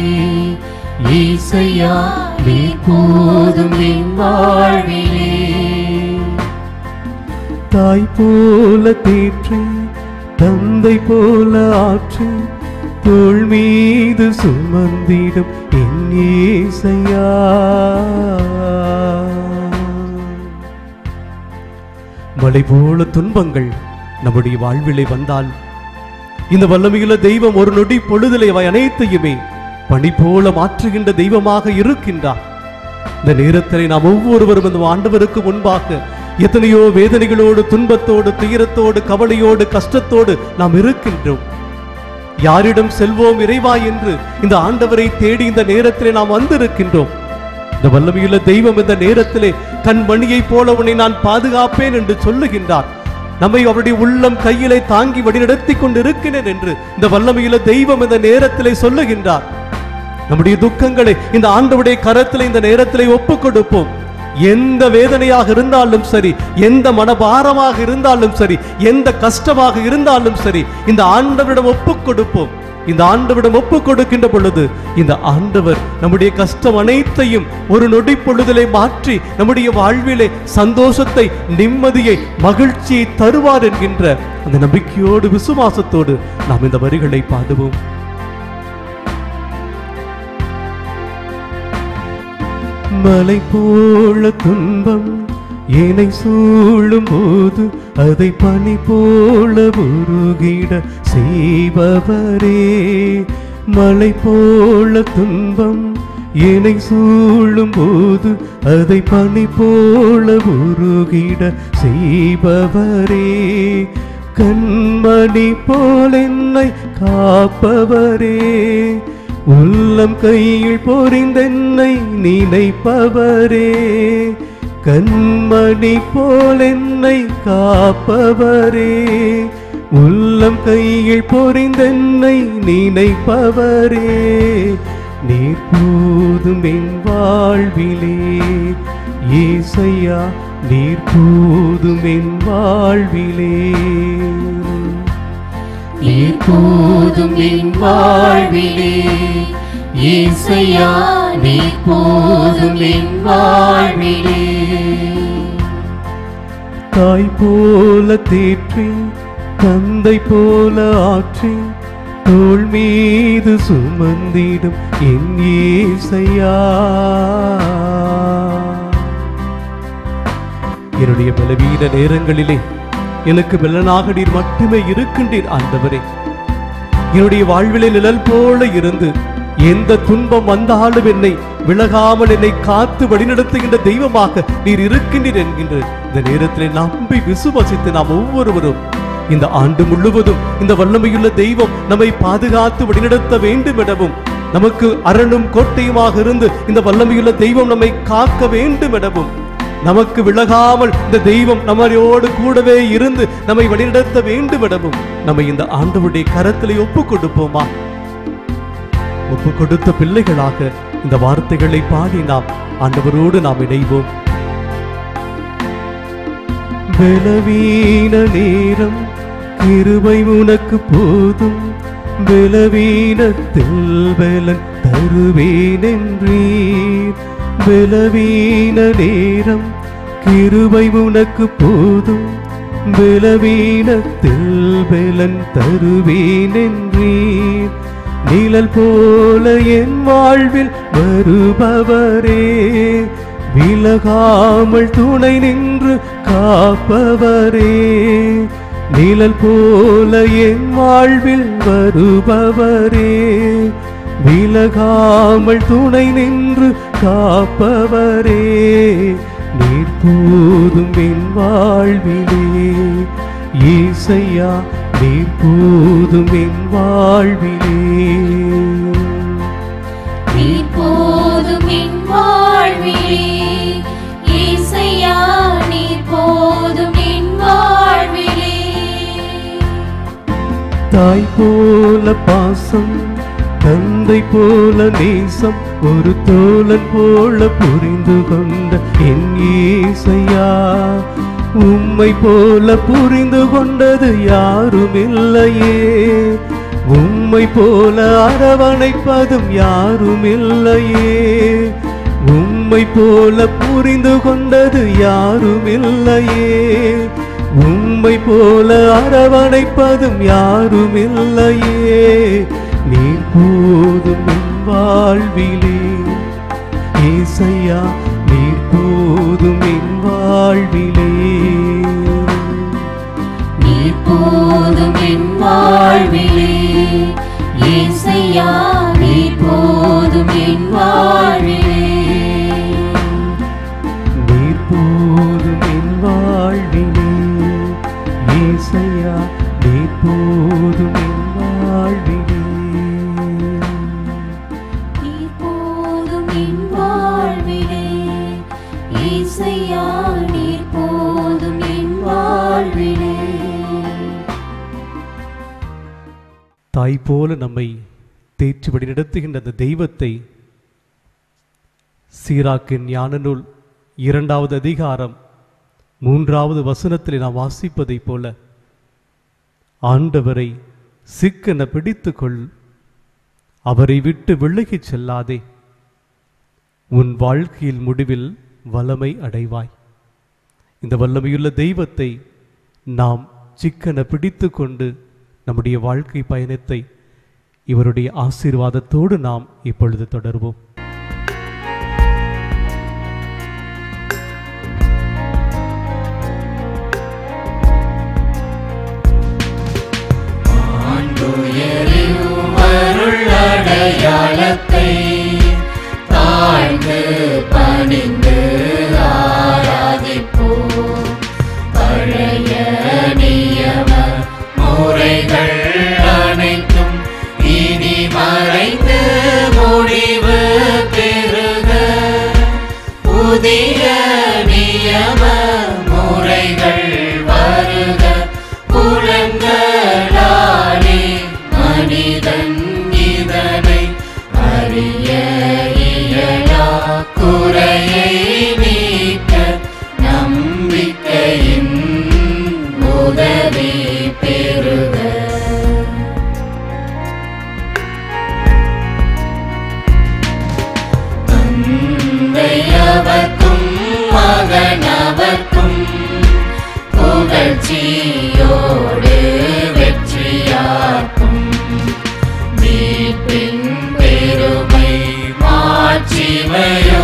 இயேசையா, நீர் போதும் என் வாழ்விலே. தாய் போல தேற்றி தந்தை போல ஆற்றி தோள் மீது சுமந்திடும் என் இயேசையா. மலை போல துன்பங்கள் நம்முடைய வாழ்விலே வந்தால் இந்த வல்லமையுள்ள தெய்வம் ஒரு நொடி பொழுதிலே அவை அனைத்தையுமே பனி போல மாற்றுகின்ற தெய்வமாக இருக்கின்றார். இந்த நேரத்தில் நாம் ஒவ்வொருவரும் இந்த ஆண்டவருக்கு முன்பாக எத்தனையோ வேதனைகளோடு, துன்பத்தோடு, துயரத்தோடு, கவலையோடு, கஷ்டத்தோடு நாம் இருக்கின்றோம். யாரிடம் செல்வோம் இறைவா என்று இந்த ஆண்டவரை தேடி இந்த நேரத்திலே நாம் வந்திருக்கின்றோம். இந்த வல்லமையுள்ள தெய்வம் இந்த நேரத்திலே கண்மணியை போல உன்னை நான் பாதுகாப்பேன் என்று சொல்லுகின்றார். நம்மை அவருடைய உள்ளம் கையிலே தாங்கி வழிநடத்தி கொண்டிருக்கிறேன் என்று இந்த வல்லமையுள்ள தெய்வம் இந்த நேரத்திலே சொல்லுகின்றார். நம்முடைய துக்கங்களை இந்த ஆண்டவருடைய கரத்திலே இந்த நேரத்திலே ஒப்புக் கொடுப்போம். எந்த வேதனையாக இருந்தாலும் சரி, எந்த மனபாரமாக இருந்தாலும் சரி, எந்த கஷ்டமாக இருந்தாலும் சரி, இந்த ஆண்டவரிடம் ஒப்புக் கொடுப்போம். இந்த ஆண்டவரிடம் ஒப்புக் கொடுக்கின்ற பொழுது இந்த ஆண்டவர் நம்முடைய கஷ்டம் அனைத்தையும் ஒரு நொடி பொழுதிலே மாற்றி நம்முடைய வாழ்விலே சந்தோஷத்தை, நிம்மதியை, மகிழ்ச்சியை தருவார் என்கின்ற அந்த நம்பிக்கையோடு, விசுவாசத்தோடு நாம் இந்த வரிகளை பாடுவோம். மலை போல துன்பம் என்னை சூழும் போது அதை பனி போல உருகிட செய்பவரே. மலை போல துன்பம் என்னை சூழும் போது அதை பனி போல உருகிட செய்பவரே. கண்மணி போல் என்னை காப்பவரே, உள்ளம் கையில் பொறிந்தென்னை நினைப்பவரே. கண்மணி போல் என்னை காப்பவரே, உள்ளம் கையில் பொறிந்தென்னை நினைப்பவரே. நீர் போதும் என் வாழ்விலே இயேசையா, நீர் போதும் என் வாழ்விலே, நீர் போதும் என் வாழ்விலே இயேசையா, நீர் போதும் என் வாழ்விலே. தாய் போல தேற்றி தந்தை போல ஆற்றி தோள் மீது சுமந்திடும் என் இயேசையா. என்னுடைய பலவீன நேரங்களிலே எனக்கு பலனாக நீர் மட்டுமே இருக்கின்றீர் ஆண்டவரே. என்னுடைய வாழ்விலே நிழல் போல இருந்து எந்த துன்பம் வந்தாலும் என்னை விலகாமல் என்னை காத்து வழிநடத்துகின்ற தெய்வமாக நீர் இருக்கின்றீர் என்கின்ற இந்த நேரத்திலே நம்பி விசுவாசித்து நாம் ஒவ்வொருவரும் இந்த ஆண்டு முழுவதும் இந்த வல்லமையுள்ள தெய்வம் நம்மை பாதுகாத்து வழிநடத்த வேண்டும் எனவும், நமக்கு அரணும் கோட்டையுமாக இருந்து இந்த வல்லமையுள்ள தெய்வம் நம்மை காக்க வேண்டும் எனவும், நமக்கு விலகாமல் இந்த தெய்வம் நம்மோடு கூடவே இருந்து நம்மை வழிநடத்த வேண்டும் எனவும் நம்மை இந்த ஆண்டவருடைய கரத்திலே ஒப்புக் கொடுப்போமா? ஒப்புக் கொடுத்த பிள்ளைகளாக இந்த வார்த்தைகளை பாடி நாம் ஆண்டவரோடு நாம் இணைவோம். பலவீன நேரம் கிருபை உனக்கு போதும், பலவீனத்தில் பலன் தருவேன் என்றீர். பலவீன நேரம் கிருபை உனக்கு போதும், பலவீனத்தில் பலன் தருவேன் என்றீர். நிழல் போல என் வாழ்வில் வருபவரே, விலகாமல் துணை நின்று காப்பவரே. நிழல் போல என் வாழ்வில் வருபவரே, விலகாமல் துணை நின்று காப்பவரே, நீர் போதும் என் வாழ்விலே. இயேசையா நீர் போதும் என் வாழ்விலே. நீர் போதும் என் வாழ்விலே. இயேசையா நீர் போதும் என் வாழ்விலே. தாய் போல பாசம், தந்தை போல நேசம், ஒரு தோழன் போல புரிந்து கொண்ட என் இயேசையா, உம்மை போல புரிந்து கொண்டது யாரும் இல்லையே, உம்மை போல அரவணைப்பதும் யாரும் இல்லையே, உம்மை போல புரிந்து கொண்டது யாரும் இல்லையே, உம்மை போல அரவணைப்பதும் யாரும் இல்லையே. நீர் போதும் என் வாழ்விலே. இயேசையா நீர் போதும் என் வாழ்விலே. நீர் போதும் என் வாழ்விலே. இயேசையா நீர் போதும் என் வாழ்விலே. நீர் போதும் என் வாழ்விலே. இயேசையா நீர் போதும் என் வாழ்விலே. நீர் போதும் என் வாழ்விலே. இயேசையா நீர் போதும் என் வாழ்விலே. தாய் போல நம்மை தேற்றி வழி நடத்துகின்ற அந்த தெய்வத்தை சீராக்கின் ஞான நூல் 2வது அதிகாரம் 3வது வசனத்தில் நாம் வாசிப்பதைப் போல, ஆண்டவரை சிக்கென பிடித்துக்கொள், அவரை விட்டு விலகிச் செல்லாதே, உன் வாழ்க்கையில் முடிவில் வல்லமை அடைவாய். இந்த வல்லமையுள்ள தெய்வத்தை நாம் சிக்கென பிடித்து கொண்டு நம்முடைய வாழ்க்கை பயணத்தை இவருடைய ஆசீர்வாதத்தோடு நாம் இப்பொழுது தொடர்வோம். அடையாளத்தை தாழ்ந்து பணிந்து ஆராதிப்போம். பழைய நியம முறைகள் அனைத்தும் இனி மறைந்து முடிவு பெறுக. புதிய நியம முறைகள் வருக. புலன்களாலே மனிதன் இதனை அறிய இயலா. குறையை நீக்க நம்பிக்கையின் உதவி பெறுக. தந்தையவர்க்கும் மகனவர்க்கும் புகழ்ச்சியோடு வெற்றியாக்கும். மீட்பின் பெருமை மாட்சிமையோடு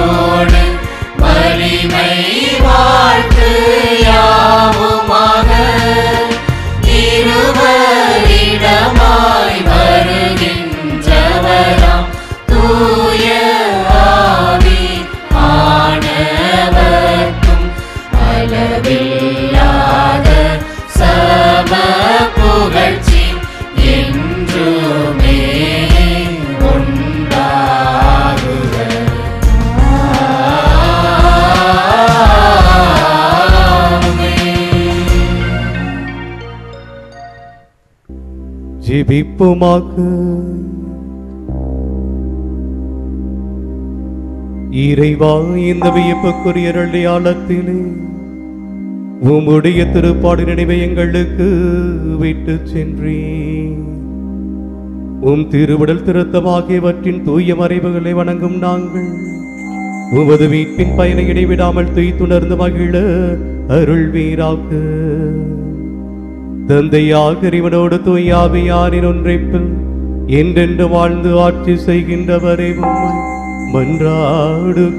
வலிமை வாழ்த்து யாவுமாக. இருவரிடமாய் வருகின்றவராம் தூய ஆவி ஆனவர்க்கும் அளவில்லாத சம புகழ்ச்சி என்றுமே உண்டாகுக. ஜெபிப்போமாக. இறைவா, இந்த வியப்புக்குரிய அடையாளத்திலே உம்முடைய திருப்பாடு நினைவை எங்களுக்கு விட்டு சென்றீர். உம் திருவுடல் திருத்தமாகியவற்றின் தூய மறைவுகளை வணங்கும் நாங்கள் உமது மீட்பின் பயனை இடைவிடாமல் துய்த்துணர்ந்து மகிழ அருள்வீராக. தந்தையாக இறைவனோடு தூய ஆவியாரின் ஒன்றைப்பில் என்றென்று வாழ்ந்து ஆட்சி செய்கின்றவரை உம்மை மன்றாடுகின்றோம்.